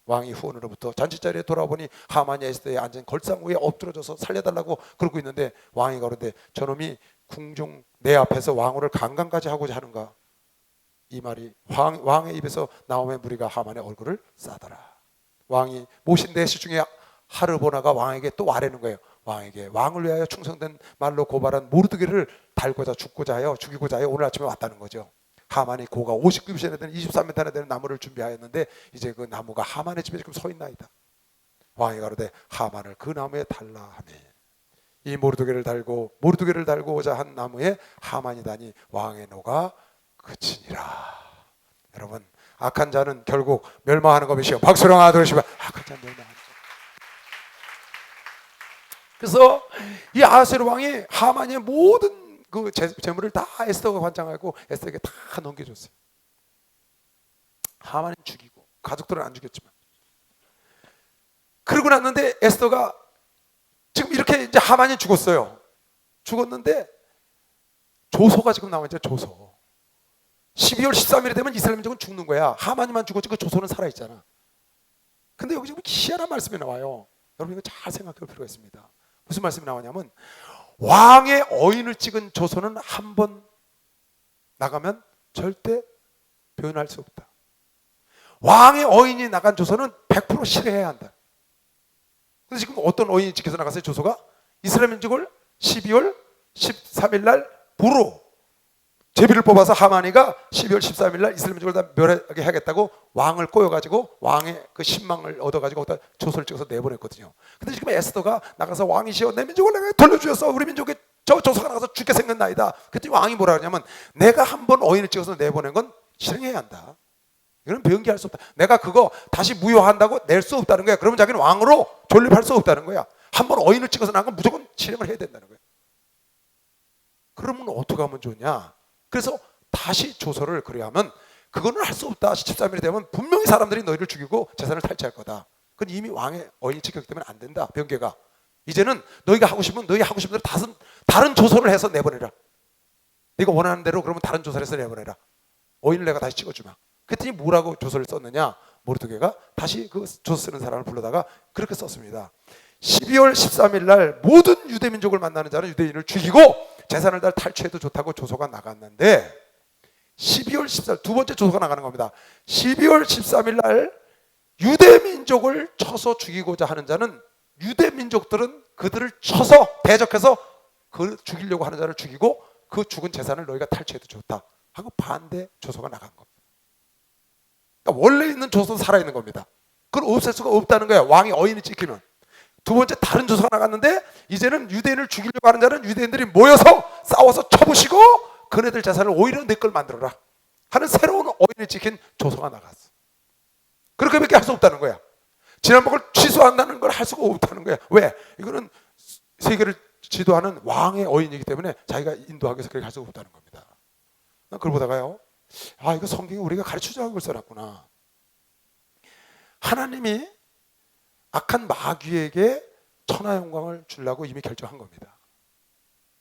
왕이 후원으로부터 잔치자리에 돌아보니 하만이 에스더에 앉은 걸상 위에 엎드러져서 살려달라고 그러고 있는데, 왕이 가로되 저놈이 궁중 내 앞에서 왕후를 강간까지 하고자 하는가. 이 말이 왕의 입에서 나오매 무리가 하만의 얼굴을 싸더라. 왕이 모신 내시 중에 하르보나가 왕에게 또 아뢰는 거예요. 왕에게 왕을 위하여 충성된 말로 고발한 모르드게를 달고자 죽이고자 하여 오늘 아침에 왔다는 거죠. 하만이 고가 50규빗이나 되는 23m나 되는 나무를 준비하였는데 이제 그 나무가 하만의 집에 지금 서 있나이다. 왕이 가로되 하만을 그 나무에 달라 하매, 이 모르드게를 달고자 한 나무에 하만이다니 왕의 노가 그치니라. 여러분, 악한 자는 결국 멸망하는 것이요. 박수로 하나 들으시면 악한 자는 멸망하는 것. 그래서 이 아하스웨로 왕이 하만의 모든 그 재물을 다 에스더가 관장하고 에스더에게 다 넘겨줬어요. 하만은 죽이고 가족들은 안 죽였지만. 그러고 났는데 에스더가 지금 이렇게 이제 하만이 죽었는데 조소가 지금 나와 있죠. 조소. 12월 13일이 되면 이스라엘 민족은 죽는 거야. 하만이만 죽었지 그 조소는 살아있잖아. 근데 여기 지금 희한한 말씀이 나와요. 여러분 이거 잘 생각해 볼 필요가 있습니다. 무슨 말씀이 나오냐면, 왕의 어인을 찍은 조소는 한 번 나가면 절대 변할 수 없다. 왕의 어인이 나간 조소는 100% 실해야 한다. 근데 지금 어떤 어인이 찍혀서 나갔어요? 조소가 이스라엘 민족을 12월 13일 날 부로 제비를 뽑아서 하만이가 12월 13일 날 이스라엘 민족을 다 멸하게 하겠다고 왕을 꼬여가지고 왕의 그 신망을 얻어가지고 거기다 조서를 찍어서 내보냈거든요. 근데 지금 에스더가 나가서 왕이시여 내 민족을 내가 돌려주셨어. 우리 민족에 저 조서가 나가서 죽게 생겼나이다. 그랬더니 왕이 뭐라 그러냐면, 내가 한 번 어인을 찍어서 내보낸 건 실행해야 한다. 이거는 변기할 수 없다. 내가 그거 다시 무효한다고 낼 수 없다는 거야. 그러면 자기는 왕으로 존립할 수 없다는 거야. 한 번 어인을 찍어서 나간 건 무조건 실행을 해야 된다는 거야. 그러면 어떻게 하면 좋냐? 그래서 다시 조서를 그래야 하면, 그거는 할 수 없다. 13일이 되면 분명히 사람들이 너희를 죽이고 재산을 탈취할 거다. 그건 이미 왕의 어인이 찍혔기 때문에 안 된다. 변개가. 이제는 너희가 하고 싶으면 너희 하고 싶은 대로 다른 조서를 해서 내보내라. 네가 원하는 대로 그러면 다른 조서를 해서 내보내라. 어인을 내가 다시 찍어주마. 그랬더니 뭐라고 조서를 썼느냐? 모르드게가 다시 그 조서 쓰는 사람을 불러다가 그렇게 썼습니다. 12월 13일 날 모든 유대민족을 만나는 자는 유대인을 죽이고 재산을 다 탈취해도 좋다고 조서가 나갔는데, 12월 14일 두 번째 조서가 나가는 겁니다. 12월 13일 날 유대민족을 쳐서 죽이고자 하는 자는, 유대민족들은 그들을 쳐서 대적해서 그 죽이려고 하는 자를 죽이고 그 죽은 재산을 너희가 탈취해도 좋다 하고 반대 조서가 나간 겁니다. 그러니까 원래 있는 조서도 살아있는 겁니다. 그걸 없앨 수가 없다는 거야. 왕이 어인이 찍히면. 두 번째 다른 조서가 나갔는데, 이제는 유대인을 죽이려고 하는 자는 유대인들이 모여서 싸워서 쳐부시고 그네들 재산을 오히려 내 걸 만들어라 하는 새로운 어인을 찍힌 조서가 나갔어. 그렇게밖에 할 수 없다는 거야. 지난번을 취소한다는 걸 할 수가 없다는 거야. 왜? 이거는 세계를 지도하는 왕의 어인이기 때문에 자기가 인도하기 위해서 그렇게 할 수가 없다는 겁니다. 난 그걸 보다가요, 이거 성경이 우리가 가르쳐주자고 걸 써놨구나. 하나님이 악한 마귀에게 천하 영광을 주려고 이미 결정한 겁니다.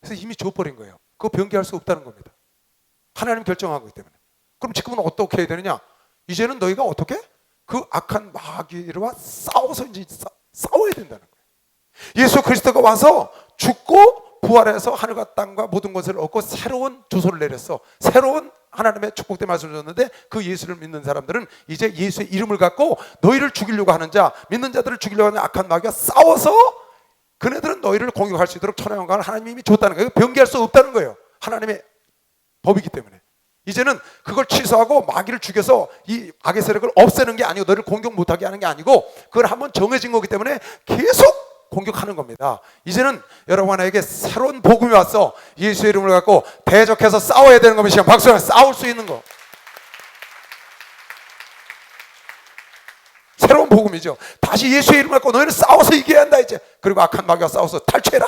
그래서 이미 줘버린 거예요. 그거 변개할 수 없다는 겁니다. 하나님 결정한 거기 때문에. 그럼 지금은 어떻게 해야 되느냐? 이제는 너희가 어떻게? 그 악한 마귀와 싸워서 이제 싸워야 된다는 거예요. 예수 그리스도가 와서 죽고 부활해서 하늘과 땅과 모든 것을 얻고 새로운 조소를 내렸어. 새로운 하나님의 축복된 말씀을 줬는데, 그 예수를 믿는 사람들은 이제 예수의 이름을 갖고 너희를 죽이려고 하는 자, 믿는 자들을 죽이려고 하는 악한 마귀와 싸워서 그네들은 너희를 공격할 수 있도록 천하 영광을 하나님이 이미 줬다는 거예요. 변개할 수 없다는 거예요. 하나님의 법이기 때문에. 이제는 그걸 취소하고 마귀를 죽여서 이 악의 세력을 없애는 게 아니고 너희를 공격 못하게 하는 게 아니고, 그걸 한번 정해진 거기 때문에 계속 공격하는 겁니다. 이제는 여러분에게 새로운 복음이 왔어. 예수의 이름을 갖고 대적해서 싸워야 되는 겁니다. 박수로 싸울 수 있는 거. 새로운 복음이죠. 다시 예수의 이름을 갖고 너희는 싸워서 이겨야 한다 이제. 그리고 악한 마귀와 싸워서 탈취해라.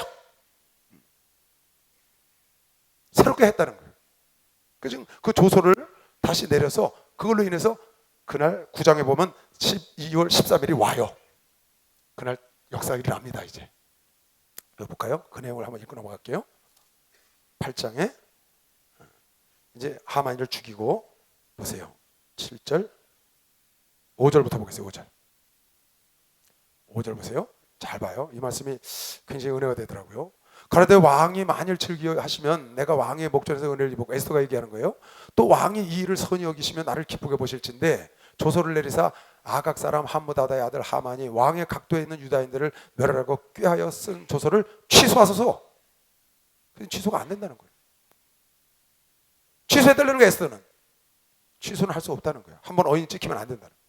새롭게 했다는 거예요. 그래서 그 조서를 다시 내려서 그걸로 인해서 그날 9장에 보면 12월 13일이 와요. 그날 역사가 일어납니다. 이제 볼까요? 그 내용을 한번 읽고 넘어갈게요. 8장에 이제 하만이를 죽이고 보세요. 7절 5절부터 보겠어요. 5절 보세요. 잘 봐요. 이 말씀이 굉장히 은혜가 되더라고요. 그런데 왕이 만일 즐겨하시면 내가 왕의 목전에서 은혜를 입고, 에스더가 얘기하는 거예요. 또 왕이 이 일을 선히 여기시면 나를 기쁘게 보실진데 조서를 내리사 아각 사람 함므다다의 아들 하만이 왕의 각도에 있는 유다인들을 멸하라고 꾀하여 쓴 조서를 취소하소서. 취소가 안 된다는 거예요. 취소해달라는 거예요. 에스더는 취소는 할 수 없다는 거예요. 한번 어인 찍히면 안 된다는 거예요.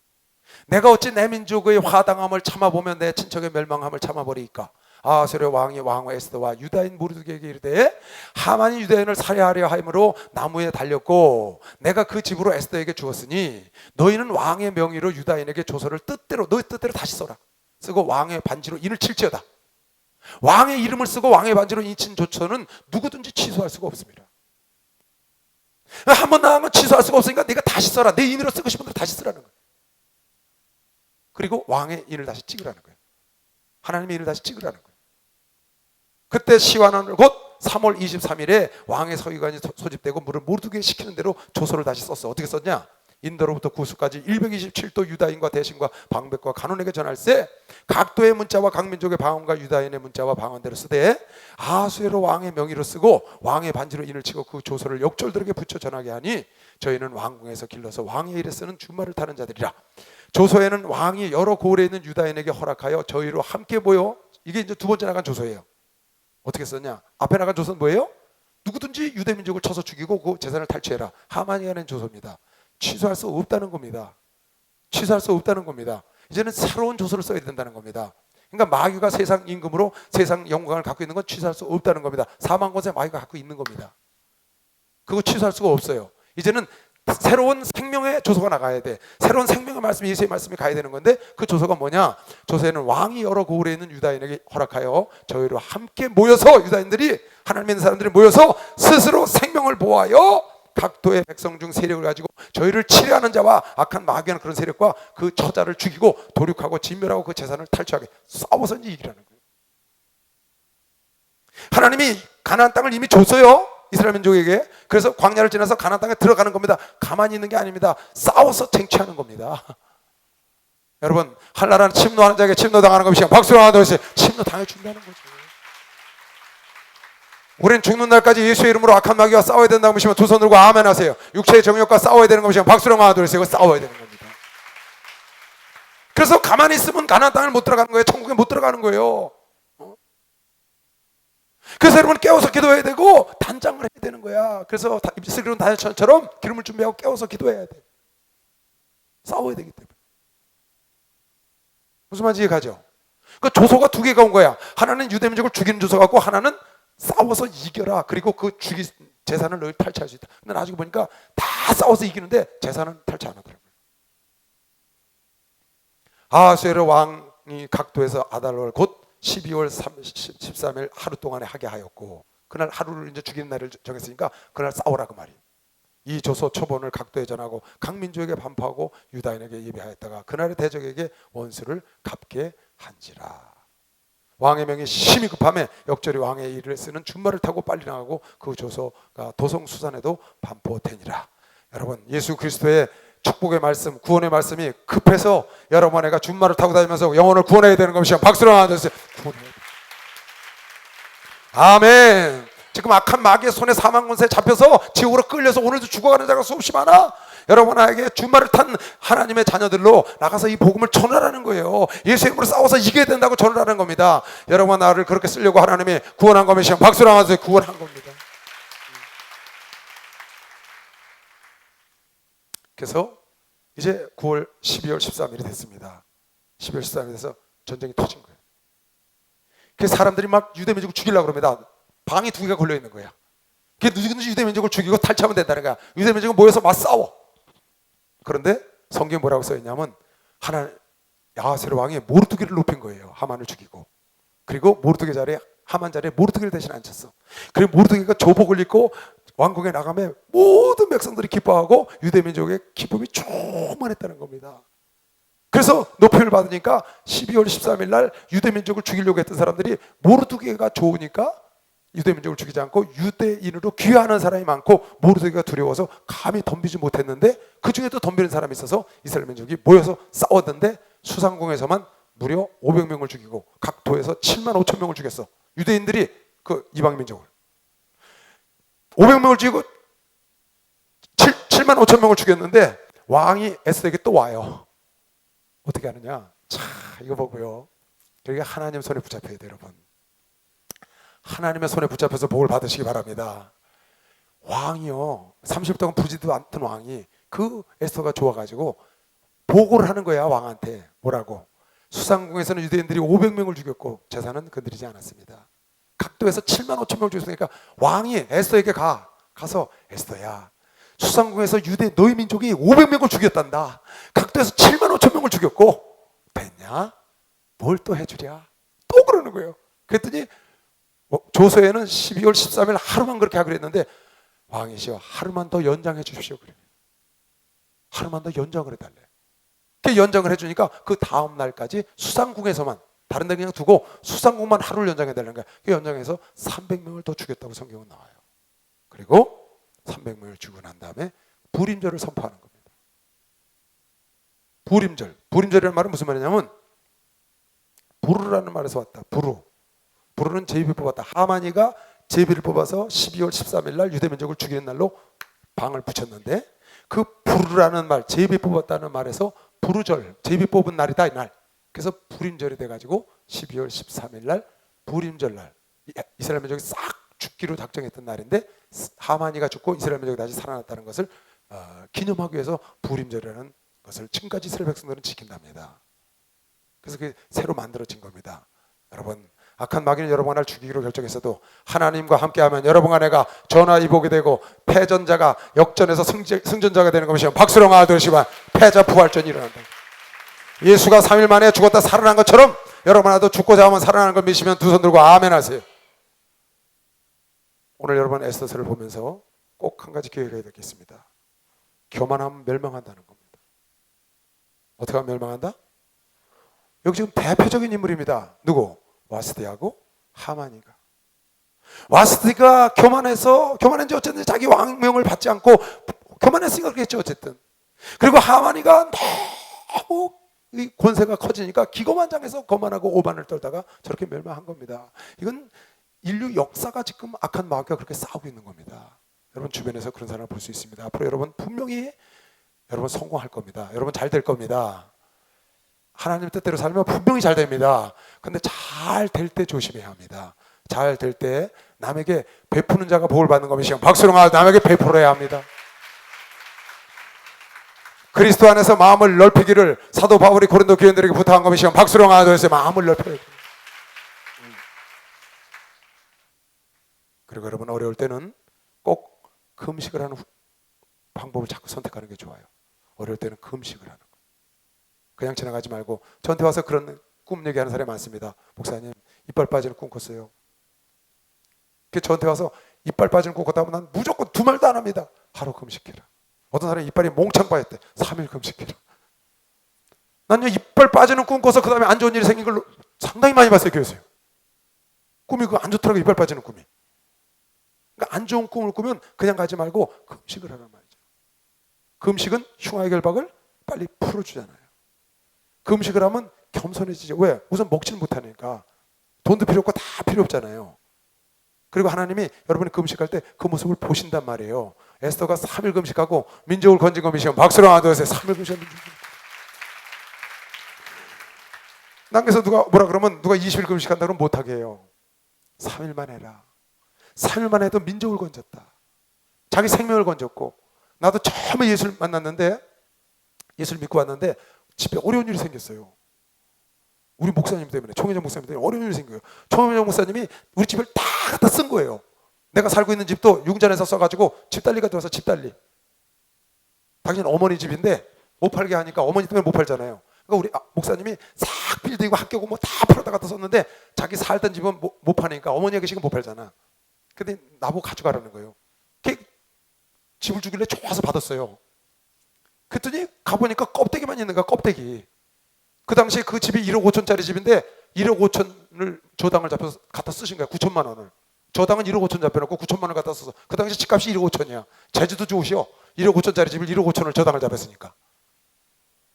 내가 어찌 내 민족의 화당함을 참아보면 내 친척의 멸망함을 참아버리니까. 아하스웨로 왕이 왕 에스더와 유다인 모르드게에게 이르되 하만이 유다인을 살해하려 하므로 나무에 달렸고 내가 그 집으로 에스더에게 주었으니 너희는 왕의 명의로 유다인에게 조서를 뜻대로 너희 뜻대로 다시 써라. 쓰고 왕의 반지로 인을 칠지어다. 왕의 이름을 쓰고 왕의 반지로 인 친 조처는 누구든지 취소할 수가 없습니다. 한번 나가면 취소할 수가 없으니까 네가 다시 써라. 내 인으로 쓰고 싶은 대로 다시 쓰라는 거예요. 그리고 왕의 인을 다시 찍으라는 거예요. 하나님의 인을 다시 찍으라는 거예요. 그때 시완은 곧 3월 23일에 왕의 서기관이 소집되고 물을 모르게 시키는 대로 조서를 다시 썼어. 어떻게 썼냐? 인도로부터 구수까지 127도 유다인과 대신과 방백과 간원에게 전할세 각도의 문자와 각 민족의 방언과 유다인의 문자와 방언대로 쓰되 아하수에로 왕의 명의로 쓰고 왕의 반지로 인을 치고 그 조서를 역졸들에게 붙여 전하게 하니 저희는 왕궁에서 길러서 왕의 일에 쓰는 주말을 타는 자들이라. 조서에는 왕이 여러 고을에 있는 유다인에게 허락하여 저희로 함께 모여. 이게 이제 두 번째 나간 조서예요. 어떻게 썼냐? 앞에 나간 조서는 뭐예요? 누구든지 유대 민족을 쳐서 죽이고 그 재산을 탈취해라. 하만이가 낸 조서입니다. 취소할 수 없다는 겁니다. 취소할 수 없다는 겁니다. 이제는 새로운 조서를 써야 된다는 겁니다. 그러니까 마귀가 세상 임금으로 세상 영광을 갖고 있는 건 취소할 수 없다는 겁니다. 사망 권세 마귀가 갖고 있는 겁니다. 그거 취소할 수가 없어요. 이제는 새로운 생명의 조서가 나가야 돼. 새로운 생명의 말씀이 예수의 말씀이 가야 되는 건데 그 조서가 뭐냐? 조서에는 왕이 여러 고을에 있는 유다인에게 허락하여 저희로 함께 모여서 유다인들이 하나님 믿는 사람들이 모여서 스스로 생명을 보호하여 각도의 백성 중 세력을 가지고 저희를 치려하는 자와 악한 마귀하는 그런 세력과 그 저자를 죽이고 도륙하고 진멸하고 그 재산을 탈취하게 싸워서 이제 이기라는 거예요. 하나님이 가나안 땅을 이미 줬어요. 이스라엘 민족에게. 그래서 광야를 지나서 가나안 땅에 들어가는 겁니다. 가만히 있는 게 아닙니다. 싸워서 쟁취하는 겁니다. 여러분, 한나라는 침노하는 자에게 침노당하는 것이 박수로 하나 더 해주세요. 침노당해 준다는 거죠. 우린 죽는 날까지 예수의 이름으로 악한 마귀와 싸워야 된다고 하시면 두 손 들고 아멘 하세요. 육체의 정욕과 싸워야 되는 것이면 박수로 하나 더 해주세요. 싸워야 되는 겁니다. 그래서 가만히 있으면 가나안 땅을 못 들어가는 거예요. 천국에 못 들어가는 거예요. 그래서 여러분 깨워서 기도해야 되고 단장을 해야 되는 거야. 그래서 이스라엘은 다니엘처럼 기름을 준비하고 깨워서 기도해야 돼. 싸워야 되기 때문에. 무슨 말인지 이해가죠? 그 조서가 두 개가 온 거야. 하나는 유대민족을 죽이는 조서 같고 하나는 싸워서 이겨라. 그리고 그 재산을 너희 탈취할 수 있다. 근데 나중에 보니까 다 싸워서 이기는데 재산은 탈취 안 하더라고요. 아하수에로 왕이 각도에서 아달월 곧 12월 13일 하루 동안에 하게 하였고 그날 하루를 이제 죽이는 날을 정했으니까 그날 싸우라 그 말이에요. 이 조서 초본을 각도에 전하고 각 민족에게 반포하고 유다인에게 예비하였다가 그날의 대적에게 원수를 갚게 한지라. 왕의 명이 심히 급함에 역절이 왕의 일을 쓰는 준말을 타고 빨리 나가고 그 조서가 도성수산에도 반포되니라. 여러분, 예수 그리스도의 축복의 말씀, 구원의 말씀이 급해서 여러분 내가 준말을 타고 다니면서 영혼을 구원해야 되는 것이야. 박수로 하나 주세요. 구원해야 돼. 아멘. 지금 악한 마귀의 손에 사망 권세에 잡혀서 지옥으로 끌려서 오늘도 죽어가는 자가 수없이 많아. 여러분에게 준말을 탄 하나님의 자녀들로 나가서 이 복음을 전하라는 거예요. 예수의 이름으로 싸워서 이겨야 된다고 전하라는 겁니다. 여러분 나를 그렇게 쓰려고 하나님이 구원한 것이면 박수로 하나 주세요. 구원한 겁니다. 그래서 이제 9월 12월 13일이 됐습니다. 12월 13일이 돼서 전쟁이 터진 거예요. 그래서 사람들이 막 유대민족을 죽이려고 그럽니다. 방이 두 개가 걸려 있는 거야. 그게 누구든지 유대민족을 죽이고 탈취하면 된다는 거야. 유대민족은 모여서 막 싸워. 그런데 성경에 뭐라고 써있냐면 야하스의 왕이 모르드게를 높인 거예요. 하만을 죽이고. 그리고 모르드게 자리에 하만 자리에 모르드게를 대신 앉혔어. 그리고 모르드게가 조복을 입고 왕궁에 나가면 모든 백성들이 기뻐하고 유대민족의 기쁨이 충만했다는 겁니다. 그래서 높임을 받으니까 12월 13일 날 유대민족을 죽이려고 했던 사람들이 모르드게가 좋으니까 유대 민족을 죽이지 않고 유대인으로 귀화하는 사람이 많고 모르드게가 두려워서 감히 덤비지 못했는데 그 중에도 덤비는 사람이 있어서 이스라엘 민족이 모여서 싸웠는데 수상궁에서만 무려 500명을 죽이고 각 도에서 7만 5천 명을 죽였어. 유대인들이 그 이방 민족을 500명을 죽이고 7만 5천 명을 죽였는데 왕이 에스더에게 또 와요. 어떻게 하느냐? 자, 이거 보고요. 그러니까 하나님 손에 붙잡혀야 돼요, 여러분. 하나님의 손에 붙잡혀서 복을 받으시기 바랍니다. 왕이요, 30일 동안 부지도 않던 왕이 그 에스더가 좋아가지고 보고를 하는 거야, 왕한테. 뭐라고? 수상궁에서는 유대인들이 500명을 죽였고 제사는 건드리지 않았습니다. 각도에서 7만 5천 명을 죽였으니까 왕이 에스더에게 가서 에스더야, 수상궁에서 유대 너희 민족이 500명을 죽였단다. 각도에서 7만 5천 명을 죽였고 됐냐? 뭘 또 해주랴? 또 그러는 거예요. 그랬더니 조서에는 12월 13일 하루만 그렇게 하기로 했는데 왕이시여 하루만 더 연장해 주십시오. 그래. 하루만 더 연장을 해달래. 그 연장을 해주니까 그 다음 날까지 수상궁에서만, 다른 데 그냥 두고 수상궁만 하루를 연장해달라는 거야. 그 연장해서 300명을 더 죽였다고 성경은 나와요. 그리고 300명을 죽고 난 다음에 불임절을 선포하는 겁니다. 불임절이라는 말은 무슨 말이냐면 부르라는 말에서 왔다. 부르는 제비를 뽑았다. 하만이가 제비를 뽑아서 12월 13일 날 유대 민족을 죽이는 날로 방을 붙였는데 그 부르라는 말, 제비 뽑았다는 말에서 부르절, 제비 뽑은 날이다, 이 날. 그래서 불임절이 돼가지고 12월 13일 날 불임절 날 이스라엘 민족이 싹 죽기로 작정했던 날인데 하만이가 죽고 이스라엘 민족이 다시 살아났다는 것을 기념하기 위해서 불임절이라는 것을 지금까지 이스라엘 백성들은 지킨답니다. 그래서 그게 새로 만들어진 겁니다. 여러분, 악한 마귀는 여러분 날 죽이기로 결정했어도 하나님과 함께하면 여러분과 내가 전화위복이 되고 패전자가 역전해서 승전자가 되는 것이요 박수로 나아들으시면 패자 부활전이 일어난다. 예수가 3일 만에 죽었다 살아난 것처럼 여러분 나도 죽고자 하면 살아나는 걸 믿으시면 두 손 들고 아멘 하세요. 오늘 여러분 에스더서를 보면서 꼭 한 가지 기억해야 되겠습니다. 교만하면 멸망한다는 겁니다. 어떻게 하면 멸망한다? 여기 지금 대표적인 인물입니다. 누구? 와스디하고 하만이가. 와스디가 교만했는지 어쨌든 자기 왕명을 받지 않고 교만했으니까 그렇겠죠 어쨌든. 그리고 하만이가 너무 이 권세가 커지니까 기고만장해서 거만하고 오반을 떨다가 저렇게 멸망한 겁니다. 이건 인류 역사가 지금 악한 마귀가 그렇게 싸우고 있는 겁니다. 여러분 주변에서 그런 사람을 볼 수 있습니다. 앞으로 여러분 분명히 여러분 성공할 겁니다. 여러분 잘 될 겁니다. 하나님 뜻대로 살면 분명히 잘 됩니다. 근데 잘 될 때 조심해야 합니다. 잘 될 때 남에게 베푸는 자가 복을 받는 것이요 박수로 남에게 베풀어야 합니다. 그리스도 안에서 마음을 넓히기를 사도 바울이 고린도 교인들에게 부탁한 것이요 박수로 나아서 마음을 넓혀야 돼요. 그리고 여러분 어려울 때는 꼭 금식을 하는 방법을 자꾸 선택하는 게 좋아요. 어려울 때는 금식을 하는 거. 그냥 지나가지 말고. 저한테 와서 그런 꿈 얘기하는 사람이 많습니다. 목사님 이빨 빠지는 꿈 꿨어요. 저한테 와서 이빨 빠지는 꿈 꿨다면 난 무조건 두 말도 안 합니다. 하루 금식해라. 어떤 사람이 이빨이 몽창 빠졌대. 3일 금식해라. 난요 이빨 빠지는 꿈 꿔서 그 다음에 안 좋은 일이 생긴 걸 상당히 많이 봤어요. 교회에서요. 꿈이 안 좋더라고요. 이빨 빠지는 꿈이. 그러니까 안 좋은 꿈을 꾸면 그냥 가지 말고 금식을 하란 말이죠. 금식은 흉화의 결박을 빨리 풀어주잖아요. 금식을 하면 겸손해지죠. 왜? 우선 먹지는 못하니까. 돈도 필요 없고 다 필요 없잖아요. 그리고 하나님이 여러분이 금식할 때 그 모습을 보신단 말이에요. 에스더가 3일 금식하고 민족을 건진 것이요 박수로 나아도서 3일 금식하는 남겨서 누가 뭐라 그러면 누가 20일 금식한다 그러면 못하게 해요. 3일만 해라. 3일만 해도 민족을 건졌다. 자기 생명을 건졌고. 나도 처음에 예수를 만났는데 예수를 믿고 왔는데 집에 어려운 일이 생겼어요. 우리 목사님 때문에, 총회장 목사님 때문에 어려운 일이 생겨요. 총회장 목사님이 우리 집을 다 갖다 쓴 거예요. 내가 살고 있는 집도 융전에서 써가지고 집달리가 들어와서 집달리. 당신 어머니 집인데 못 팔게 하니까 어머니 때문에 못 팔잖아요. 그러니까 우리 목사님이 싹 빌딩이고 학교고 뭐 다 팔았다 갖다 썼는데 자기 살던 집은 못 파니까 어머니가 계시면 못 팔잖아. 근데 나보고 가져가라는 거예요. 집을 주길래 좋아서 받았어요. 그랬더니 가보니까 껍데기만 있는 거야. 껍데기. 그 당시에 그 집이 1억 5천짜리 집인데 1억 5천을 저당을 잡혀서 갖다 쓰신 거야. 9천만 원을. 저 당은 1억 5천 잡혀놓고 9천만 원 갖다 써서 그 당시 집값이 1억 5천이야. 제주도 좋으시오. 1억 5천짜리 집을 1억 5천을 저 당을 잡았으니까.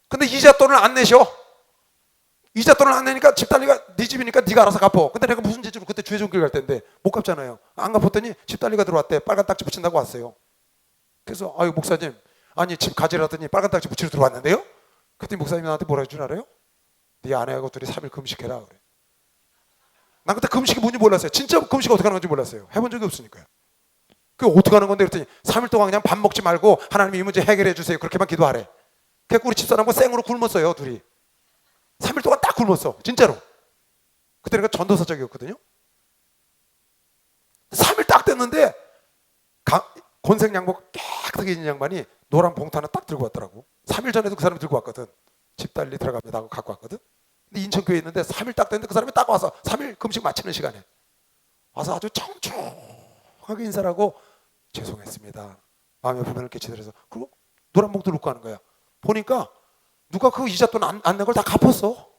근데 이자 돈을 안 내셔. 이자 돈을 안 내니까 집달리가 네 집이니까 네가 알아서 갚어. 근데 내가 무슨 재주로 그때 주회종길 갈 때인데 못 갚잖아요. 안 갚았더니 집달리가 들어왔대. 빨간 딱지 붙인다고 왔어요. 그래서 아유 목사님, 아니 집 가지라더니 빨간 딱지 붙이러 들어왔는데요. 그때 목사님이 나한테 뭐라 해줄 줄 알아요? 네 아내하고 둘이 3일 금식해라 그래. 난 그때 금식이 뭔지 몰랐어요. 진짜 금식 어떻게 하는 건지 몰랐어요. 해본 적이 없으니까요. 그게 어떻게 하는 건데 그랬더니 3일 동안 그냥 밥 먹지 말고 하나님이 이 문제 해결해 주세요. 그렇게만 기도하래. 그래서 우리 집사람과 생으로 굶었어요. 둘이 3일 동안 딱 굶었어. 진짜로. 그때 내가 전도사적이었거든요. 3일 딱 됐는데 곤색 양복 깨끗하게 입은 양반이 노란 봉투 하나 딱 들고 왔더라고. 3일 전에도 그 사람이 들고 왔거든. 집달리 들어갑니다 하고 갖고 왔거든. 근데 인천교회에 있는데 3일 딱 됐는데 그 사람이 딱 와서 3일 금식 마치는 시간에 와서 아주 청초하게 인사를 하고 죄송했습니다. 마음의 불편을 끼치더라서 그리고 노란 봉투 놓고 가는 거야. 보니까 누가 그 이자 돈 안 낸 걸 다 갚았어.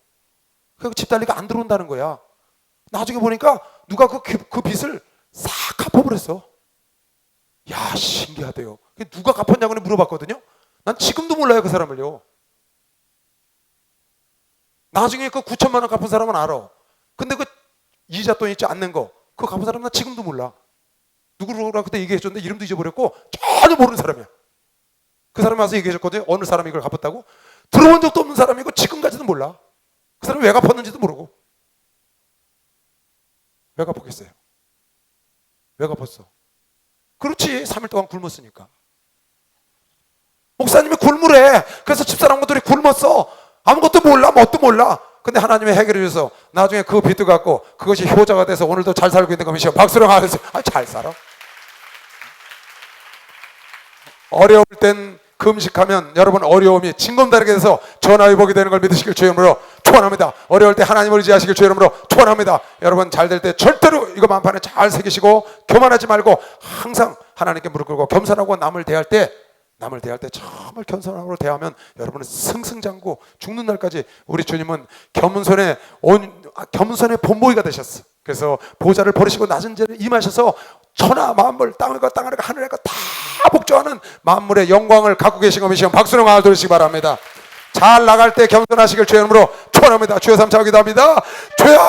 그래서 집달리가 안 들어온다는 거야. 나중에 보니까 누가 그 빚을 싹 갚아버렸어. 야 신기하대요. 누가 갚았냐고 물어봤거든요. 난 지금도 몰라요 그 사람을요. 나중에 그 9천만 원 갚은 사람은 알아. 근데 그 이자 돈 있지 않는 거 그거 갚은 사람은 나 지금도 몰라. 누구라고 그때 얘기해줬는데 이름도 잊어버렸고 전혀 모르는 사람이야. 그 사람이 와서 얘기해줬거든요. 어느 사람이 이걸 갚았다고. 들어본 적도 없는 사람이고 지금까지도 몰라. 그 사람이 왜 갚았는지도 모르고. 왜 갚았겠어요? 왜 갚았어? 그렇지 3일 동안 굶었으니까. 목사님이 굶으래. 그래서 집사람과 둘이 굶었어. 아무것도 몰라 뭣도 몰라. 근데 하나님이 해결해 주셔서 나중에 그 빚도 갖고 그것이 효자가 돼서 오늘도 잘 살고 있는 것이요. 박수를 하면서 잘 살아. 어려울 땐 금식하면 여러분 어려움이 징검다리게 돼서 전화위복이 되는 걸 믿으시길 주의 이름으로 축원합니다. 어려울 때 하나님을 의지하시길 주의 이름으로 축원합니다. 여러분 잘 될 때 절대로 이거 만판에 잘 새기시고 교만하지 말고 항상 하나님께 무릎 꿇고 겸손하고 남을 대할 때 정말 겸손하고 대하면 여러분은 승승장구 죽는 날까지 우리 주님은 겸손의 본보기가 되셨어. 그래서 보좌를 버리시고 낮은 자리에 임하셔서 천하 만물 땅과 땅 아래가 하늘과 다 복조하는 만물의 영광을 갖고 계신 것이시면 박수로 하나 들으시기 바랍니다. 잘 나갈 때 겸손하시길 주의 이름으로 축원합니다. 주여 삼차하기도 합니다. 주여